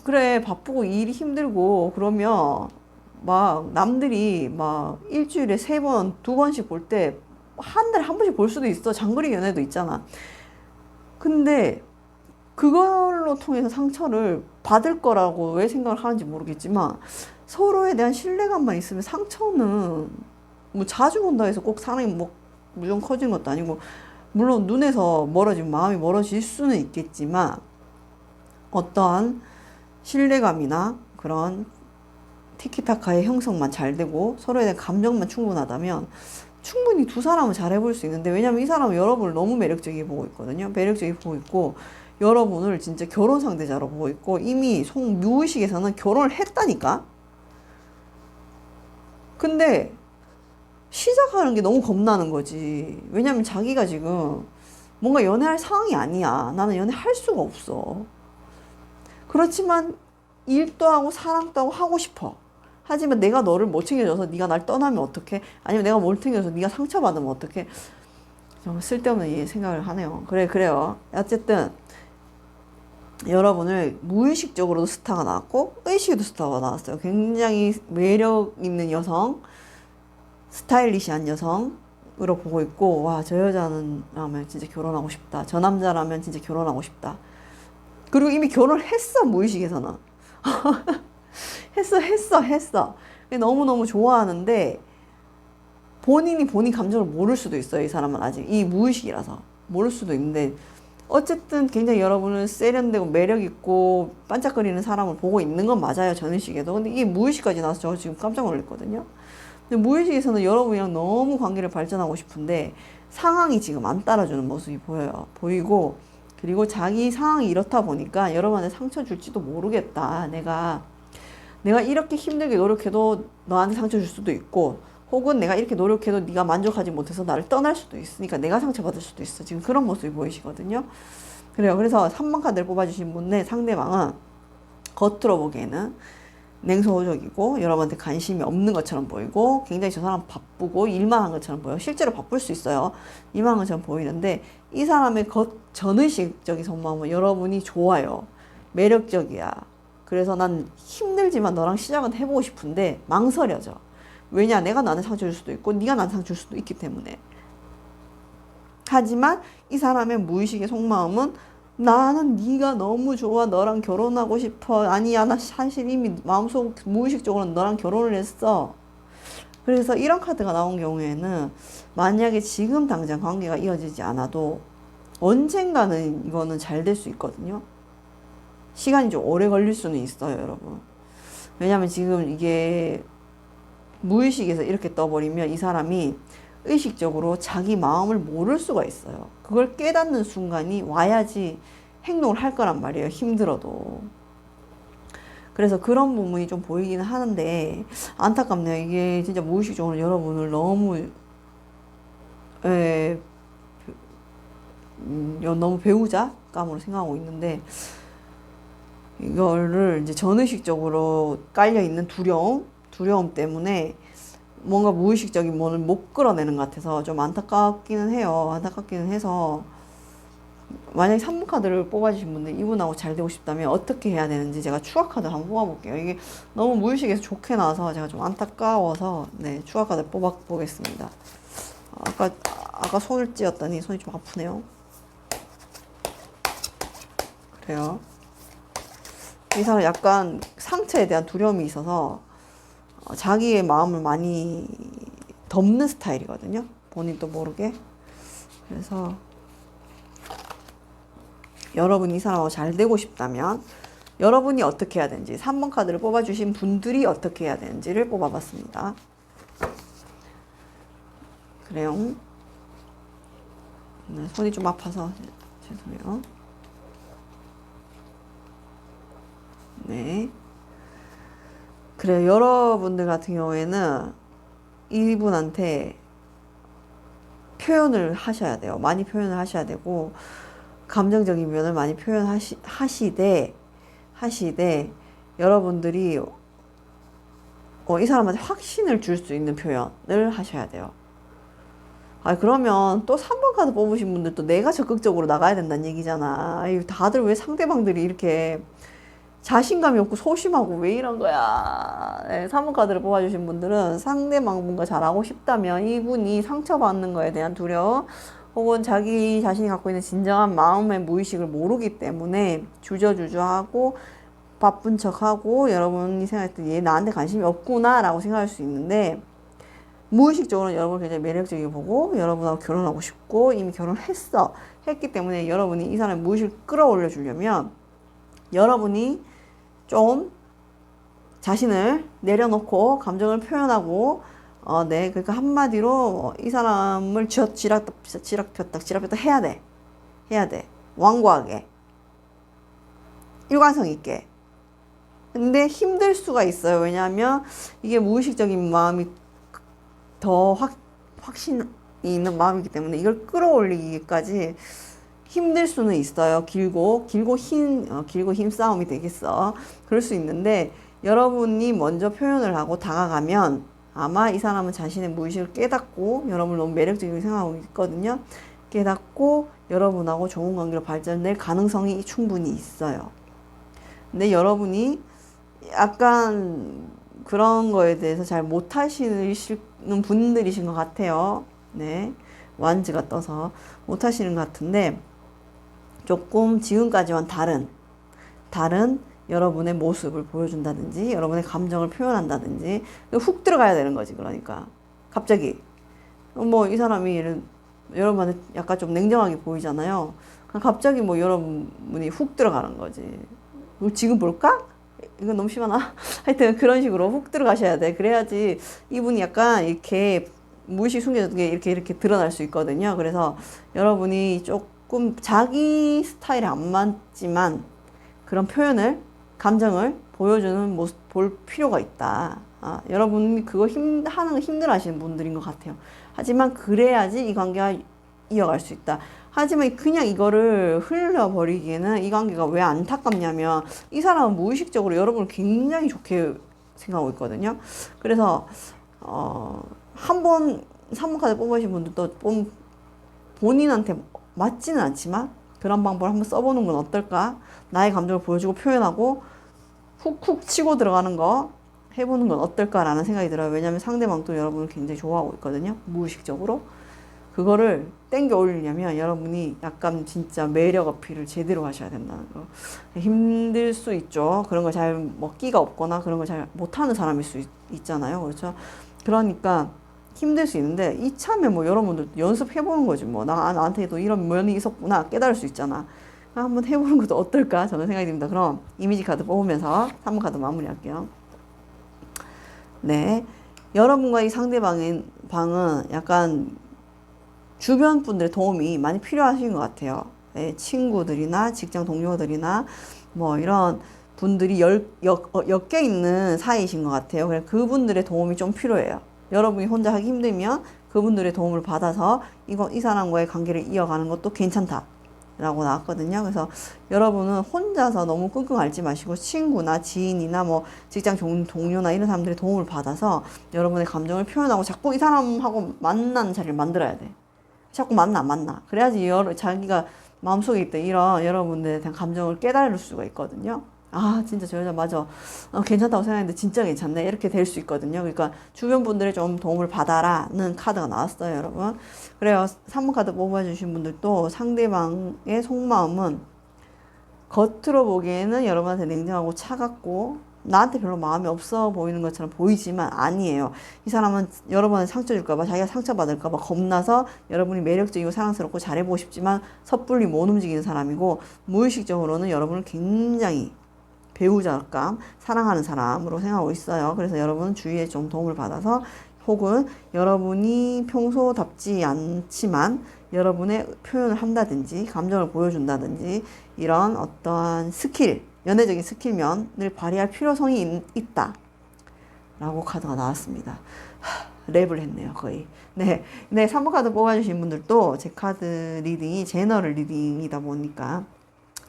그래 바쁘고 일이 힘들고 그러면 막 남들이 막 일주일에 3번 2번씩 볼 때 한 달에 한 번씩 볼 수도 있어. 장거리 연애도 있잖아. 근데 그걸로 통해서 상처를 받을 거라고 왜 생각을 하는지 모르겠지만 서로에 대한 신뢰감만 있으면 상처는 뭐 자주 본다 해서 꼭 사랑이 뭐 무조건 커지는 것도 아니고 물론 눈에서 멀어지면 마음이 멀어질 수는 있겠지만 어떠한 신뢰감이나 그런 티키타카의 형성만 잘 되고 서로에 대한 감정만 충분하다면 충분히 두 사람은 잘해볼 수 있는데 왜냐면 이 사람은 여러분을 너무 매력적이게 보고 있거든요. 매력적이게 보고 있고 여러분을 진짜 결혼 상대자로 보고 있고 이미 무의식에서는 결혼을 했다니까. 근데 시작하는 게 너무 겁나는 거지. 왜냐면 자기가 지금 뭔가 연애할 상황이 아니야. 나는 연애할 수가 없어. 그렇지만 일도 하고 사랑도 하고 하고 싶어. 하지만 내가 너를 못 챙겨줘서 네가 날 떠나면 어떡해? 아니면 내가 뭘 챙겨줘서 네가 상처받으면 어떡해? 좀 쓸데없는 생각을 하네요. 그래요. 어쨌든 여러분을 무의식적으로도 스타가 나왔고 의식에도 스타가 나왔어요. 굉장히 매력 있는 여성, 스타일리시한 여성으로 보고 있고 와, 저 여자는 라면 진짜 결혼하고 싶다. 저 남자라면 진짜 결혼하고 싶다. 그리고 이미 결혼을 했어. 무의식에서는. 했어. 너무너무 좋아하는데 본인 감정을 모를 수도 있어요. 이 사람은 아직 이 무의식이라서 모를 수도 있는데 어쨌든 굉장히 여러분은 세련되고 매력있고 반짝거리는 사람을 보고 있는 건 맞아요. 전의식에도. 근데 이게 무의식까지 나와서 저 지금 깜짝 놀랐거든요. 근데 무의식에서는 여러분이랑 너무 관계를 발전하고 싶은데 상황이 지금 안 따라주는 모습이 보이고, 그리고 자기 상황이 이렇다 보니까 여러분한테 상처 줄지도 모르겠다. 내가 이렇게 힘들게 노력해도 너한테 상처 줄 수도 있고, 혹은 내가 이렇게 노력해도 네가 만족하지 못해서 나를 떠날 수도 있으니까 내가 상처받을 수도 있어. 지금 그런 모습이 보이시거든요. 그래요. 그래서 3번 카드를 뽑아주신 분의 상대방은 겉으로 보기에는 냉소적이고 여러분한테 관심이 없는 것처럼 보이고, 굉장히 저 사람 바쁘고 일만 한 것처럼 보여요. 실제로 바쁠 수 있어요. 일만 한 것처럼 보이는데 이 사람의 전의식적인 속마음은 여러분이 좋아요. 매력적이야. 그래서 난 힘들지만 너랑 시작은 해보고 싶은데 망설여져. 왜냐? 내가 나한테 상처 줄 수도 있고 네가 나한테 상처 줄 수도 있기 때문에. 하지만 이 사람의 무의식의 속마음은 나는 네가 너무 좋아. 너랑 결혼하고 싶어. 아니야, 나 사실 이미 마음속 무의식적으로는 너랑 결혼을 했어. 그래서 이런 카드가 나온 경우에는 만약에 지금 당장 관계가 이어지지 않아도 언젠가는 이거는 잘 될 수 있거든요. 시간이 좀 오래 걸릴 수는 있어요, 여러분. 왜냐면 지금 이게 무의식에서 이렇게 떠버리면 이 사람이 의식적으로 자기 마음을 모를 수가 있어요. 그걸 깨닫는 순간이 와야지 행동을 할 거란 말이에요. 힘들어도. 그래서 그런 부분이 좀 보이기는 하는데 안타깝네요. 이게 진짜 무의식적으로 여러분을 너무 너무 배우자감으로 생각하고 있는데, 이거를 이제 전의식적으로 깔려 있는 두려움 때문에 뭔가 무의식적인 뭐를 못 끌어내는 것 같아서 좀 안타깝기는 해요. 안타깝기는 해서 만약에 3번 카드를 뽑아주신 분들 이분하고 잘 되고 싶다면 어떻게 해야 되는지 제가 추가 카드 한번 뽑아볼게요. 이게 너무 무의식에서 좋게 나와서 제가 좀 안타까워서 네, 추가 카드 뽑아보겠습니다. 아까 손을 찧었더니 손이 좀 아프네요. 그래요. 이 사람 약간 상처에 대한 두려움이 있어서 자기의 마음을 많이 덮는 스타일이거든요. 본인도 모르게. 그래서 여러분이 이 사람하고 잘 되고 싶다면 여러분이 어떻게 해야 되는지, 3번 카드를 뽑아주신 분들이 어떻게 해야 되는지를 뽑아봤습니다. 그래요. 네, 손이 좀 아파서 죄송해요. 네. 그래요. 여러분들 같은 경우에는 이분한테 표현을 하셔야 돼요. 많이 표현을 하셔야 되고, 감정적인 면을 많이 표현하시되 여러분들이 이 사람한테 확신을 줄 수 있는 표현을 하셔야 돼요. 그러면 또 3번 카드 뽑으신 분들도 내가 적극적으로 나가야 된다는 얘기잖아. 다들 왜 상대방들이 이렇게 자신감이 없고 소심하고 왜 이런 거야. 네, 3번 카드를 뽑아주신 분들은 상대방분과 잘하고 싶다면 이분이 상처받는 거에 대한 두려움, 혹은 자기 자신이 갖고 있는 진정한 마음의 무의식을 모르기 때문에 주저주저하고 바쁜 척하고 여러분이 생각할 때 얘 나한테 관심이 없구나 라고 생각할 수 있는데, 무의식적으로는 여러분을 굉장히 매력적이게 보고 여러분하고 결혼하고 싶고 이미 했기 때문에 여러분이 이 사람의 무의식을 끌어올려 주려면 여러분이 좀 자신을 내려놓고 감정을 표현하고 그러니까 한마디로 이 사람을 지락폈다 해야 돼. 완고하게, 일관성 있게. 근데 힘들 수가 있어요. 왜냐하면 이게 무의식적인 마음이 더 확신이 있는 마음이기 때문에 이걸 끌어올리기까지 힘들 수는 있어요. 길고 힘 싸움이 되겠어. 그럴 수 있는데 여러분이 먼저 표현을 하고 다가가면 아마 이 사람은 자신의 무의식을 깨닫고 여러분을 너무 매력적이게 생각하고 있거든요. 깨닫고 여러분하고 좋은 관계로 발전될 가능성이 충분히 있어요. 근데 여러분이 약간 그런 거에 대해서 잘 못하시는 분들이신 것 같아요. 네. 완즈가 떠서 못하시는 것 같은데, 조금 지금까지와는 다른 여러분의 모습을 보여준다든지 여러분의 감정을 표현한다든지 훅 들어가야 되는 거지. 그러니까 갑자기 이 사람이 여러분한테 약간 좀 냉정하게 보이잖아요. 갑자기 뭐 여러분이 훅 들어가는 거지. 이거 지금 볼까? 이건 너무 심하나? 하여튼 그런 식으로 훅 들어가셔야 돼. 그래야지 이분이 약간 이렇게 무의식 숨겨졌던 게 이렇게 드러날 수 있거든요. 그래서 여러분이 조금 자기 스타일에 안 맞지만 그런 표현을, 감정을 보여주는 모습 볼 필요가 있다. 여러분이 그거 하는 거 힘들어 하시는 분들인 것 같아요. 하지만 그래야지 이 관계가 이어갈 수 있다. 하지만 그냥 이거를 흘려버리기에는 이 관계가 왜 안타깝냐면 이 사람은 무의식적으로 여러분을 굉장히 좋게 생각하고 있거든요. 그래서 한번 3번 카드 뽑으신 분들도 본인한테 맞지는 않지만 그런 방법을 한번 써보는 건 어떨까? 나의 감정을 보여주고 표현하고 훅훅 치고 들어가는 거 해보는 건 어떨까라는 생각이 들어요. 왜냐하면 상대방도 여러분을 굉장히 좋아하고 있거든요. 무의식적으로. 그거를 땡겨 올리려면 여러분이 약간 진짜 매력 어필을 제대로 하셔야 된다는 거. 힘들 수 있죠. 그런 거 잘 뭐 끼가 없거나 그런 걸 잘 못하는 사람일 수 있잖아요. 그렇죠? 그러니까 힘들 수 있는데 이참에 뭐 여러분들 연습해보는 거지 뭐. 나한테도 이런 면이 있었구나 깨달을 수 있잖아. 한번 해보는 것도 어떨까 저는 생각이 듭니다. 그럼 이미지 카드 뽑으면서 3번 카드 마무리할게요. 네, 여러분과 이 상대방은 약간 주변 분들의 도움이 많이 필요하신 것 같아요. 네, 친구들이나 직장 동료들이나 뭐 이런 분들이 엮여 있는 사이이신 것 같아요. 그래서 그분들의 도움이 좀 필요해요. 여러분이 혼자 하기 힘들면 그분들의 도움을 받아서 이 사람과의 관계를 이어가는 것도 괜찮다 라고 나왔거든요. 그래서 여러분은 혼자서 너무 끙끙 앓지 마시고 친구나 지인이나 뭐 직장 동료나 이런 사람들의 도움을 받아서 여러분의 감정을 표현하고 자꾸 이 사람하고 만나는 자리를 만들어야 돼. 자꾸 만나. 그래야지 자기가 마음속에 있던 이런 여러분들에 대한 감정을 깨달을 수가 있거든요. 진짜 저 여자 맞아. 괜찮다고 생각했는데 진짜 괜찮네. 이렇게 될 수 있거든요. 그러니까 주변 분들의 좀 도움을 받아라는 카드가 나왔어요, 여러분. 그래요. 3번 카드 뽑아주신 분들도 상대방의 속마음은 겉으로 보기에는 여러분한테 냉정하고 차갑고 나한테 별로 마음이 없어 보이는 것처럼 보이지만 아니에요. 이 사람은 여러분한테 상처 줄까봐, 자기가 상처받을까봐 겁나서 여러분이 매력적이고 사랑스럽고 잘해보고 싶지만 섣불리 못 움직이는 사람이고, 무의식적으로는 여러분을 굉장히 배우자감, 사랑하는 사람으로 생각하고 있어요. 그래서 여러분은 주위에 좀 도움을 받아서, 혹은 여러분이 평소답지 않지만 여러분의 표현을 한다든지 감정을 보여준다든지 이런 어떠한 스킬, 연애적인 스킬면을 발휘할 필요성이 있다 라고 카드가 나왔습니다. 랩을 했네요, 거의. 네, 3번 카드 뽑아주신 분들도 제 카드 리딩이 제너럴 리딩이다 보니까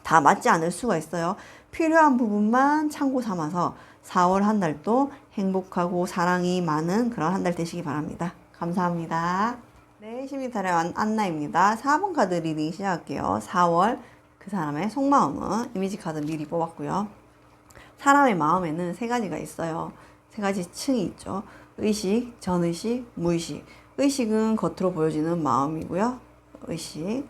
다 맞지 않을 수가 있어요. 필요한 부분만 참고 삼아서 4월 한 달도 행복하고 사랑이 많은 그런 한 달 되시기 바랍니다. 감사합니다. 네, 심리탈의 안나입니다. 4번 카드 리딩 시작할게요. 4월 그 사람의 속마음은 이미지 카드 미리 뽑았고요. 사람의 마음에는 세 가지가 있어요. 세 가지 층이 있죠. 의식, 전의식, 무의식. 의식은 겉으로 보여지는 마음이고요. 의식,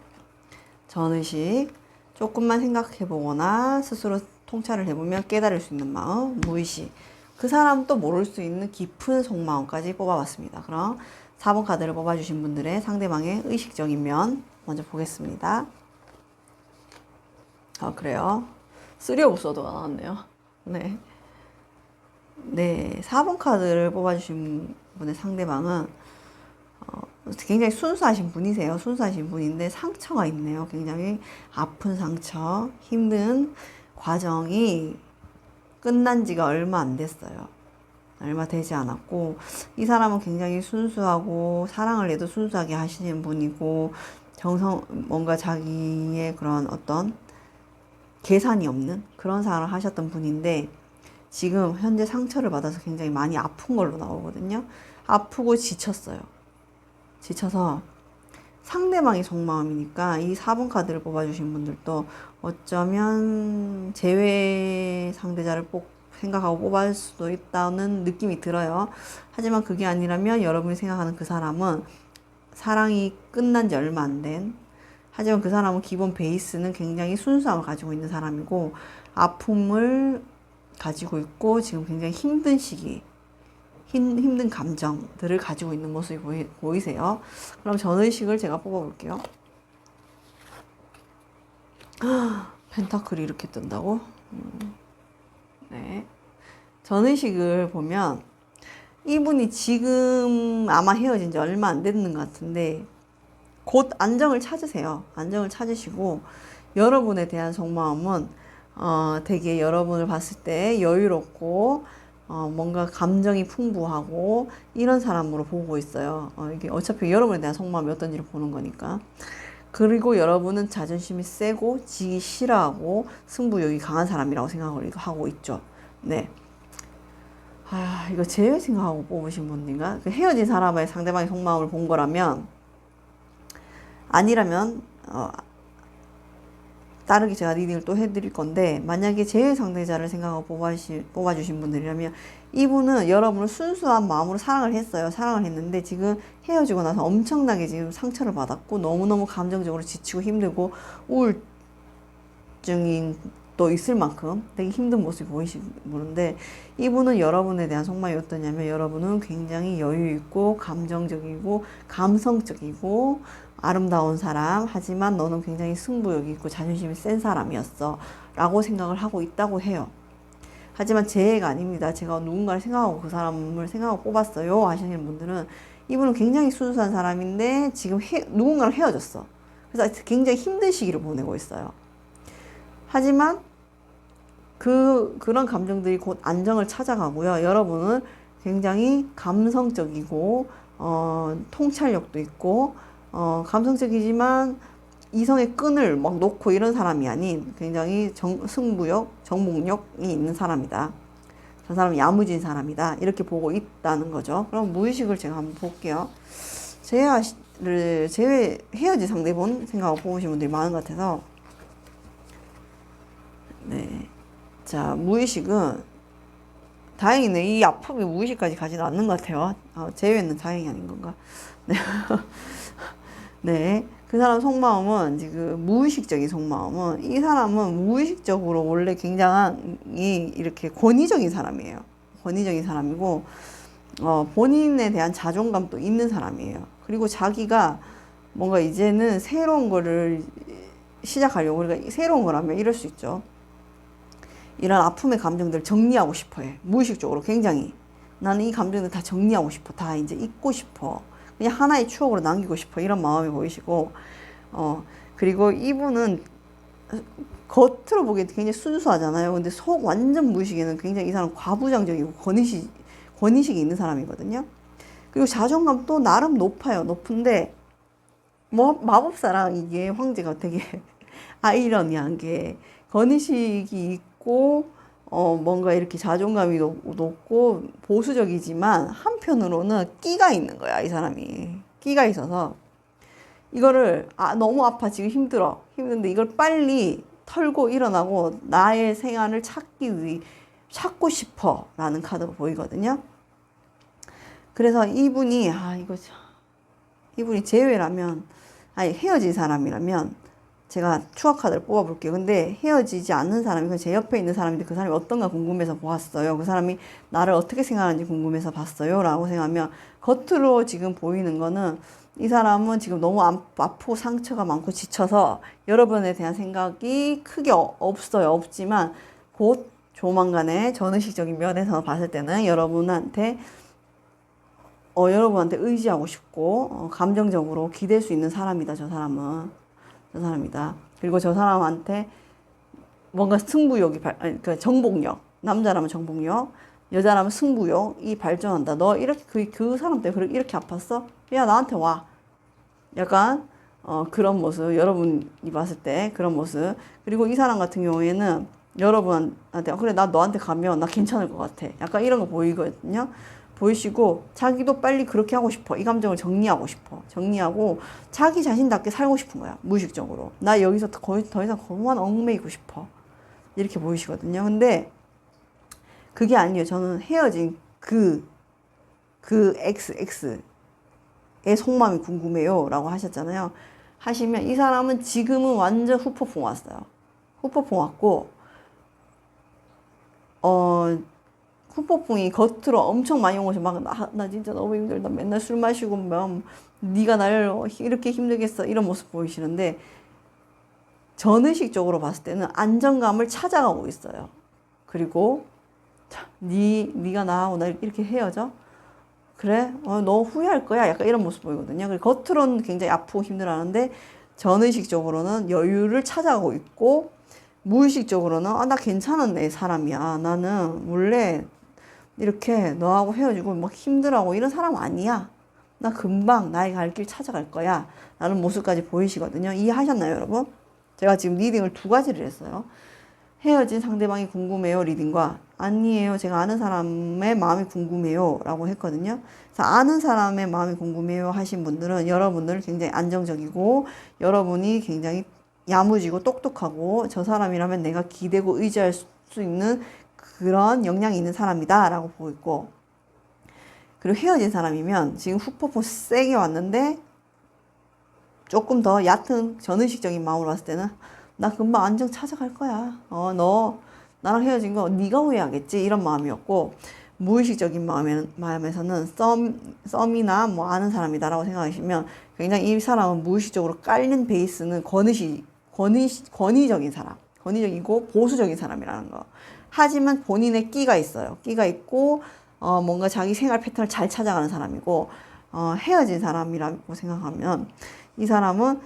전의식. 조금만 생각해 보거나 스스로 통찰을 해보면 깨달을 수 있는 마음, 무의식. 그 사람도 모를 수 있는 깊은 속마음까지 뽑아봤습니다. 그럼 4번 카드를 뽑아주신 분들의 상대방의 의식적인 면 먼저 보겠습니다. 그래요. 3 오브 소드가 나왔네요. 네, 4번 카드를 뽑아주신 분의 상대방은 굉장히 순수하신 분이세요. 순수하신 분인데 상처가 있네요. 굉장히 아픈 상처, 힘든 과정이 끝난 지가 얼마 안 됐어요. 얼마 되지 않았고, 이 사람은 굉장히 순수하고 사랑을 해도 순수하게 하시는 분이고, 뭔가 자기의 그런 어떤 계산이 없는 그런 사랑을 하셨던 분인데, 지금 현재 상처를 받아서 굉장히 많이 아픈 걸로 나오거든요. 아프고 지쳤어요. 지쳐서 상대방이 속마음이니까 이 4번 카드를 뽑아주신 분들도 어쩌면 재회 상대자를 생각하고 뽑을 수도 있다는 느낌이 들어요. 하지만 그게 아니라면 여러분이 생각하는 그 사람은 사랑이 끝난 지 얼마 안 된, 하지만 그 사람은 기본 베이스는 굉장히 순수함을 가지고 있는 사람이고, 아픔을 가지고 있고 지금 굉장히 힘든 시기, 힘든 감정들을 가지고 있는 모습이 보이세요. 그럼 전의식을 제가 뽑아볼게요. 펜타클이 이렇게 뜬다고? 네. 전의식을 보면 이분이 지금 아마 헤어진 지 얼마 안 됐는 것 같은데 곧 안정을 찾으세요. 안정을 찾으시고 여러분에 대한 속마음은 되게 여러분을 봤을 때 여유롭고 뭔가 감정이 풍부하고 이런 사람으로 보고 있어요. 이게 어차피 여러분에 대한 속마음이 어떤지를 보는 거니까. 그리고 여러분은 자존심이 세고 지기 싫어하고 승부욕이 강한 사람이라고 생각을 하고 있죠. 네. 이거 제외 생각하고 뽑으신 분인가? 헤어진 사람의 상대방의 속마음을 본 거라면, 아니라면, 따르게 제가 리딩을 또 해드릴 건데, 만약에 제외 상대자를 생각하고 뽑아주신 분들이라면, 이분은 여러분을 순수한 마음으로 사랑을 했어요. 사랑을 했는데, 지금 헤어지고 나서 엄청나게 지금 상처를 받았고, 너무너무 감정적으로 지치고 힘들고, 우울증이 또 있을 만큼 되게 힘든 모습이 보이시는데, 이분은 여러분에 대한 속마음이 어떠냐면, 여러분은 굉장히 여유있고 감정적이고 감성적이고 아름다운 사람, 하지만 너는 굉장히 승부욕이 있고 자존심이 센 사람이었어 라고 생각을 하고 있다고 해요. 하지만 제가 아닙니다. 제가 누군가를 생각하고 그 사람을 생각하고 뽑았어요 하시는 분들은, 이분은 굉장히 순수한 사람인데 지금 누군가랑 헤어졌어. 그래서 굉장히 힘든 시기를 보내고 있어요. 하지만 그런 감정들이 곧 안정을 찾아가고요. 여러분은 굉장히 감성적이고 통찰력도 있고 감성적이지만 이성의 끈을 막 놓고 이런 사람이 아닌 굉장히 승부욕, 정복력이 있는 사람이다. 저 사람은 야무진 사람이다. 이렇게 보고 있다는 거죠. 그럼 무의식을 제가 한번 볼게요. 헤어진 상대분 생각하고 뽑으신 분들이 많은 것 같아서. 네. 자, 무의식은 다행이네. 이 아픔이 무의식까지 가지도 않는 것 같아요. 제외는 다행이 아닌 건가? 네. 네. 그 사람 속마음은 지금 무의식적인 속마음은, 이 사람은 무의식적으로 원래 굉장히 이렇게 권위적인 사람이에요. 권위적인 사람이고, 본인에 대한 자존감도 있는 사람이에요. 그리고 자기가 뭔가 이제는 새로운 거를 시작하려고, 우리가 새로운 거라면 이럴 수 있죠. 이런 아픔의 감정들을 정리하고 싶어 해. 무의식적으로 굉장히. 나는 이 감정들 다 정리하고 싶어. 다 이제 잊고 싶어. 그냥 하나의 추억으로 남기고 싶어. 이런 마음이 보이시고, 그리고 이분은 겉으로 보기에 굉장히 순수하잖아요. 근데 속 완전 무의식에는 굉장히 이 사람 과부장적이고 권위식이 있는 사람이거든요. 그리고 자존감도 나름 높아요. 높은데, 마법사랑 이게 황제가 되게 아이러니한 게, 권위식이 있고, 뭔가 이렇게 자존감이 높고 보수적이지만 한편으로는 끼가 있는 거야, 이 사람이. 끼가 있어서 이거를 너무 아파, 지금 힘든데 이걸 빨리 털고 일어나고 나의 생활을 찾고 싶어 라는 카드가 보이거든요. 그래서 이분이 제외라면, 헤어진 사람이라면 제가 추억 카드를 뽑아볼게요. 근데 헤어지지 않는 사람이, 제 옆에 있는 사람인데 그 사람이 어떤가 궁금해서 보았어요. 그 사람이 나를 어떻게 생각하는지 궁금해서 봤어요 라고 생각하면, 겉으로 지금 보이는 거는 이 사람은 지금 너무 아프고 상처가 많고 지쳐서 여러분에 대한 생각이 크게 없지만 곧 조만간에 전의식적인 면에서 봤을 때는 여러분한테 의지하고 싶고 감정적으로 기댈 수 있는 사람이다. 저 사람이다. 그리고 저 사람한테 뭔가 승부욕이 그러니까 정복력, 남자라면 정복력, 여자라면 승부욕이 발전한다. 너 이렇게 그 사람 때문에 이렇게 아팠어? 야, 나한테 와. 약간 그런 모습, 여러분이 봤을 때 그런 모습. 그리고 이 사람 같은 경우에는 여러분한테 그래, 나 너한테 가면 나 괜찮을 것 같아. 약간 이런 거 보이거든요. 보이시고, 자기도 빨리 그렇게 하고 싶어. 이 감정을 정리하고 싶어. 정리하고 자기 자신답게 살고 싶은 거야. 무의식적으로. 나 여기서 더 이상 그만 얽매이고 싶어. 이렇게 보이시거든요. 근데 그게 아니에요. 저는 헤어진 그 XX의 속마음이 궁금해요 라고 하셨잖아요. 하시면 이 사람은 지금은 완전 후폭풍 왔어요. 후폭풍 왔고, 후폭풍이 겉으로 엄청 많이 온 것이 나 진짜 너무 힘들다. 맨날 술 마시고 네가 나를 이렇게 힘들겠어. 이런 모습 보이시는데, 전의식적으로 봤을 때는 안정감을 찾아가고 있어요. 그리고 네가 나하고 나 이렇게 헤어져? 그래? 너 후회할 거야? 약간 이런 모습 보이거든요. 그리고 겉으로는 굉장히 아프고 힘들어하는데 전의식적으로는 여유를 찾아가고 있고, 무의식적으로는 나 괜찮은 내 사람이야. 나는 원래 이렇게 너하고 헤어지고 막 힘들어하고 이런 사람 아니야. 나 금방 나의 갈 길 찾아갈 거야. 라는 모습까지 보이시거든요. 이해하셨나요, 여러분? 제가 지금 리딩을 두 가지를 했어요. 헤어진 상대방이 궁금해요 리딩과 아니에요 제가 아는 사람의 마음이 궁금해요 라고 했거든요. 그래서 아는 사람의 마음이 궁금해요 하신 분들은 여러분들 굉장히 안정적이고 여러분이 굉장히 야무지고 똑똑하고 저 사람이라면 내가 기대고 의지할 수 있는 그런 역량이 있는 사람이다 라고 보고 있고, 그리고 헤어진 사람이면 지금 후폭풍 세게 왔는데 조금 더 얕은 전의식적인 마음으로 봤을 때는 나 금방 안정 찾아갈 거야. 너 나랑 헤어진 거 네가 후회하겠지 이런 마음이었고, 무의식적인 마음에서는 썸이나 뭐 아는 사람이다라고 생각하시면 굉장히 이 사람은 무의식적으로 깔린 베이스는 권위적인 사람, 권위적이고 보수적인 사람이라는 거. 하지만 본인의 끼가 있어요. 끼가 있고 뭔가 자기 생활 패턴을 잘 찾아가는 사람이고, 헤어진 사람이라고 생각하면 이 사람은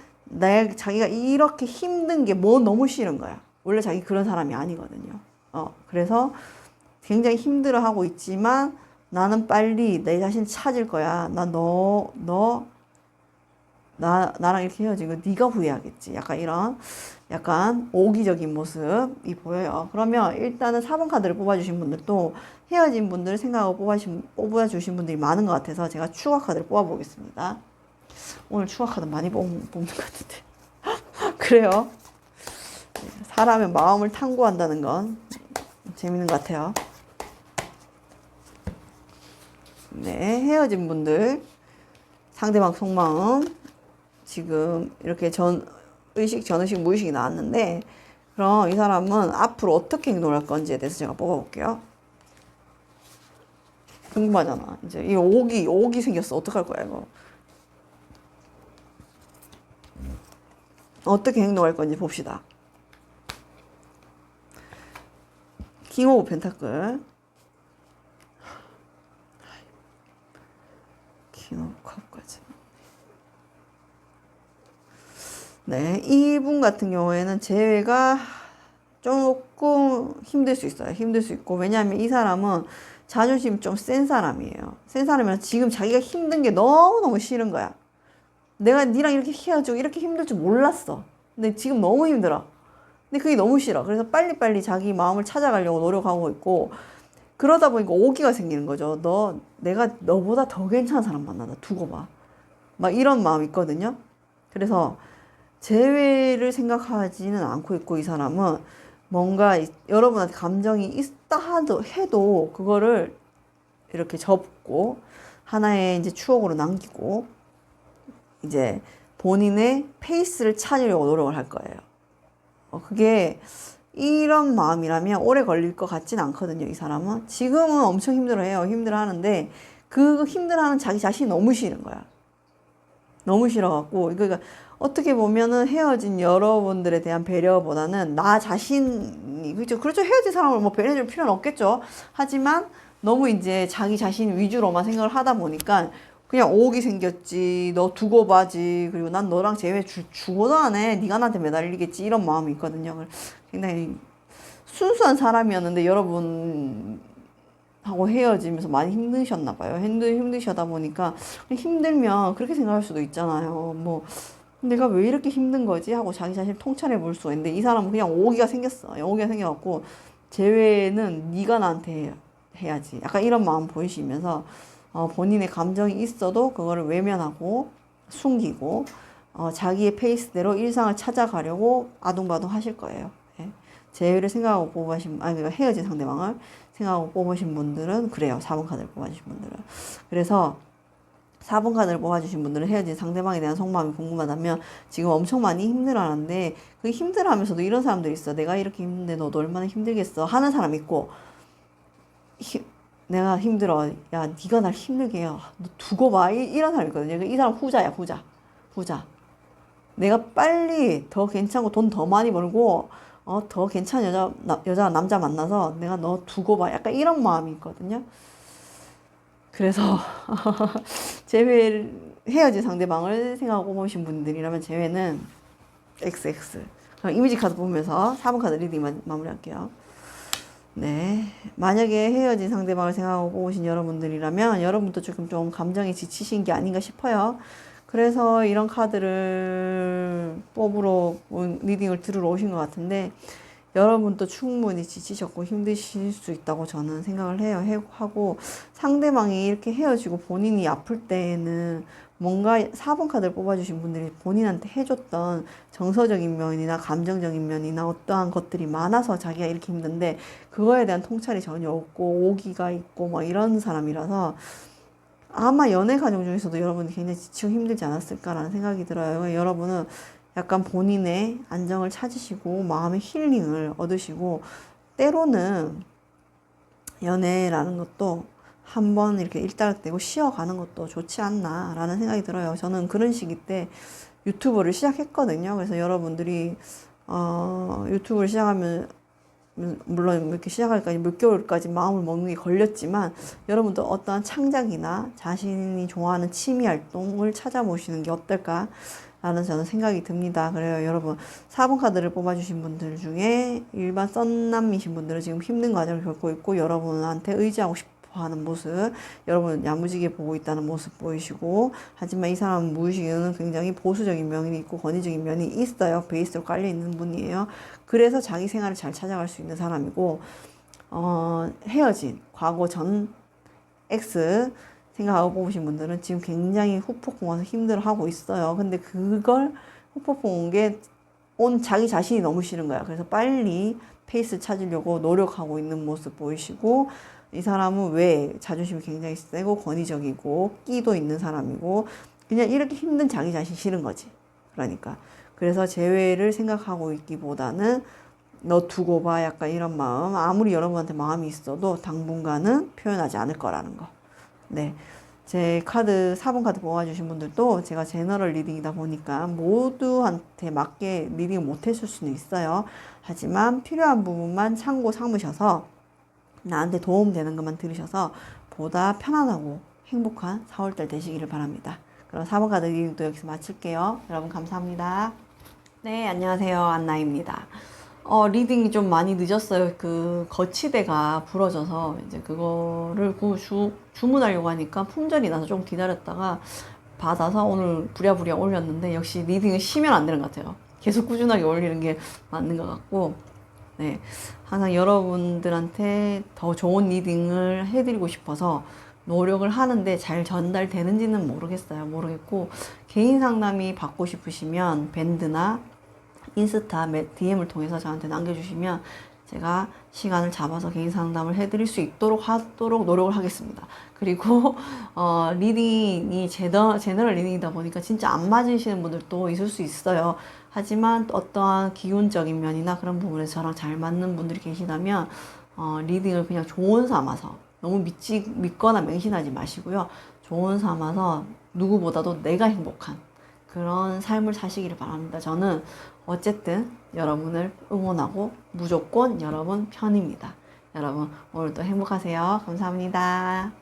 자기가 이렇게 힘든 게 뭐 너무 싫은 거야. 원래 자기 그런 사람이 아니거든요. 그래서 굉장히 힘들어하고 있지만 나는 빨리 내 자신 찾을 거야. 나랑 이렇게 헤어진 거 네가 후회하겠지. 약간 이런 약간 오기적인 모습이 보여요. 그러면 일단은 4번 카드를 뽑아주신 분들도 헤어진 분들을 생각하고 뽑아주신 분들이 많은 것 같아서 제가 추가 카드를 뽑아보겠습니다. 오늘 추가 카드 많이 뽑는 것 같은데. 그래요. 사람의 마음을 탐구한다는 건 재밌는 것 같아요. 네, 헤어진 분들 상대방 속마음 지금 이렇게 전의식, 무의식이 나왔는데, 그럼 이 사람은 앞으로 어떻게 행동할 건지에 대해서 제가 뽑아볼게요. 궁금하잖아. 이제 이 옥이 생겼어. 어떡할 거야 이거. 어떻게 행동할 건지 봅시다. 킹 오브 펜타클, 킹 오브 컵까지. 네, 이분 같은 경우에는 재회가 조금 힘들 수 있어요. 힘들 수 있고, 왜냐하면 이 사람은 자존심 좀 센 사람이에요. 센 사람이라 지금 자기가 힘든 게 너무너무 싫은 거야. 내가 니랑 이렇게 헤어지고 이렇게 힘들 줄 몰랐어. 근데 지금 너무 힘들어. 근데 그게 너무 싫어. 그래서 빨리빨리 자기 마음을 찾아가려고 노력하고 있고, 그러다 보니까 오기가 생기는 거죠. 내가 너보다 더 괜찮은 사람 만나다 두고 봐. 막 이런 마음이 있거든요. 그래서 재회를 생각하지는 않고 있고, 이 사람은 뭔가 여러분한테 감정이 있다 해도 그거를 이렇게 접고 하나의 이제 추억으로 남기고 이제 본인의 페이스를 찾으려고 노력을 할 거예요. 그게 이런 마음이라면 오래 걸릴 것 같진 않거든요. 이 사람은 지금은 엄청 힘들어해요. 힘들어하는데 그 힘들어하는 자기 자신이 너무 싫은 거야. 너무 싫어갖고, 그러니까 어떻게 보면은 헤어진 여러분들에 대한 배려보다는 나 자신이, 그렇죠. 헤어진 사람을 뭐 배려해줄 필요는 없겠죠. 하지만 너무 이제 자기 자신 위주로만 생각을 하다 보니까 그냥 오기 생겼지, 너 두고 봐지, 그리고 난 너랑 재회 죽어도 안 해, 네가 나한테 매달리겠지, 이런 마음이 있거든요. 굉장히 순수한 사람이었는데 여러분 하고 헤어지면서 많이 힘드셨나 봐요. 힘드시다 보니까 힘들면 그렇게 생각할 수도 있잖아요. 뭐 내가 왜 이렇게 힘든 거지 하고 자기 자신을 통찰해 볼 수가 있는데, 이 사람은 그냥 오기가 생겼어. 오기가 생겨갖고 재회는 네가 나한테 해야지, 약간 이런 마음 보이시면서 본인의 감정이 있어도 그거를 외면하고 숨기고 자기의 페이스대로 일상을 찾아가려고 아둥바둥 하실 거예요. 예. 재회를 생각하고 그러니까 헤어진 상대방을 생각하고 뽑으신 분들은 그래요. 4번 카드를 뽑아주신 분들은. 그래서 4번 카드를 뽑아주신 분들은 헤어진 상대방에 대한 속마음이 궁금하다면 지금 엄청 많이 힘들어하는데, 그 힘들어하면서도 이런 사람들이 있어. 내가 이렇게 힘든데 너도 얼마나 힘들겠어 하는 사람 있고, 내가 힘들어, 야 네가 날 힘들게 해요, 너 두고 봐, 이런 사람 있거든요. 이 사람 후자야. 후자. 내가 빨리 더 괜찮고 돈 더 많이 벌고 더 괜찮은 여자 남자 만나서 내가 너 두고 봐. 약간 이런 마음이 있거든요. 그래서 헤어진 상대방을 생각하고 보신 분들이라면 제외는 XX. 그럼 이미지 카드 보면서 4번 카드 리딩 마무리할게요. 네. 만약에 헤어진 상대방을 생각하고 오신 여러분들이라면 여러분도 조금 좀 감정에 지치신 게 아닌가 싶어요. 그래서 이런 카드를 뽑으러 리딩을 들으러 오신 것 같은데 여러분도 충분히 지치셨고 힘드실 수 있다고 저는 생각을 해요. 하고 상대방이 이렇게 헤어지고 본인이 아플 때에는 뭔가 4번 카드를 뽑아주신 분들이 본인한테 해줬던 정서적인 면이나 감정적인 면이나 어떠한 것들이 많아서 자기가 이렇게 힘든데 그거에 대한 통찰이 전혀 없고 오기가 있고 뭐 이런 사람이라서 아마 연애 과정 중에서도 여러분이 굉장히 지치고 힘들지 않았을까라는 생각이 들어요. 여러분은 약간 본인의 안정을 찾으시고 마음의 힐링을 얻으시고 때로는 연애라는 것도 한번 이렇게 일단락되고 쉬어가는 것도 좋지 않나라는 생각이 들어요. 저는 그런 시기 때 유튜브를 시작했거든요. 그래서 여러분들이 유튜브를 시작하면 물론 이렇게 시작할까지 몇 개월까지 마음을 먹는 게 걸렸지만 여러분도 어떠한 창작이나 자신이 좋아하는 취미 활동을 찾아보시는 게 어떨까 라는 저는 생각이 듭니다. 그래요. 여러분 4번 카드를 뽑아주신 분들 중에 일반 썬남이신 분들은 지금 힘든 과정을 겪고 있고 여러분한테 의지하고 싶어하는 모습, 여러분 야무지게 보고 있다는 모습 보이시고 하지만 이 사람은 무의식에는 굉장히 보수적인 면이 있고 권위적인 면이 있어요. 베이스로 깔려있는 분이에요. 그래서 자기 생활을 잘 찾아갈 수 있는 사람이고 헤어진 과거 전 X 생각하고 보신 분들은 지금 굉장히 후폭풍 와서 힘들어하고 있어요. 근데 그걸 후폭풍 온 게 자기 자신이 너무 싫은 거야. 그래서 빨리 페이스 찾으려고 노력하고 있는 모습 보이시고 이 사람은 왜 자존심이 굉장히 세고 권위적이고 끼도 있는 사람이고 그냥 이렇게 힘든 자기 자신 싫은 거지. 그러니까 그래서 재회를 생각하고 있기보다는 너 두고 봐 약간 이런 마음 아무리 여러분한테 마음이 있어도 당분간은 표현하지 않을 거라는 거. 네. 제 카드 4번 카드 뽑아주신 분들도 제가 제너럴 리딩이다 보니까 모두한테 맞게 리딩을 못 해줄 수는 있어요. 하지만 필요한 부분만 참고 삼으셔서 나한테 도움되는 것만 들으셔서 보다 편안하고 행복한 4월달 되시기를 바랍니다. 그럼 4번 카드 리딩도 여기서 마칠게요. 여러분 감사합니다. 네, 안녕하세요. 안나입니다. 리딩이 좀 많이 늦었어요. 그 거치대가 부러져서 이제 그거를 주문하려고 하니까 품절이 나서 좀 기다렸다가 받아서 오늘 부랴부랴 올렸는데 역시 리딩은 쉬면 안 되는 것 같아요. 계속 꾸준하게 올리는 게 맞는 것 같고 네, 항상 여러분들한테 더 좋은 리딩을 해드리고 싶어서 노력을 하는데 잘 전달되는지는 모르겠고 개인 상담이 받고 싶으시면 밴드나 인스타 DM을 통해서 저한테 남겨주시면 제가 시간을 잡아서 개인 상담을 해드릴 수 있도록 노력을 하겠습니다. 그리고 리딩이 제너럴 리딩이다 보니까 진짜 안 맞으시는 분들도 있을 수 있어요. 하지만 어떠한 기운적인 면이나 그런 부분에서 저랑 잘 맞는 분들이 계시다면 리딩을 그냥 조언 삼아서 너무 믿거나 맹신하지 마시고요. 조언 삼아서 누구보다도 내가 행복한 그런 삶을 사시기를 바랍니다. 저는 어쨌든 여러분을 응원하고 무조건 여러분 편입니다. 여러분 오늘도 행복하세요. 감사합니다.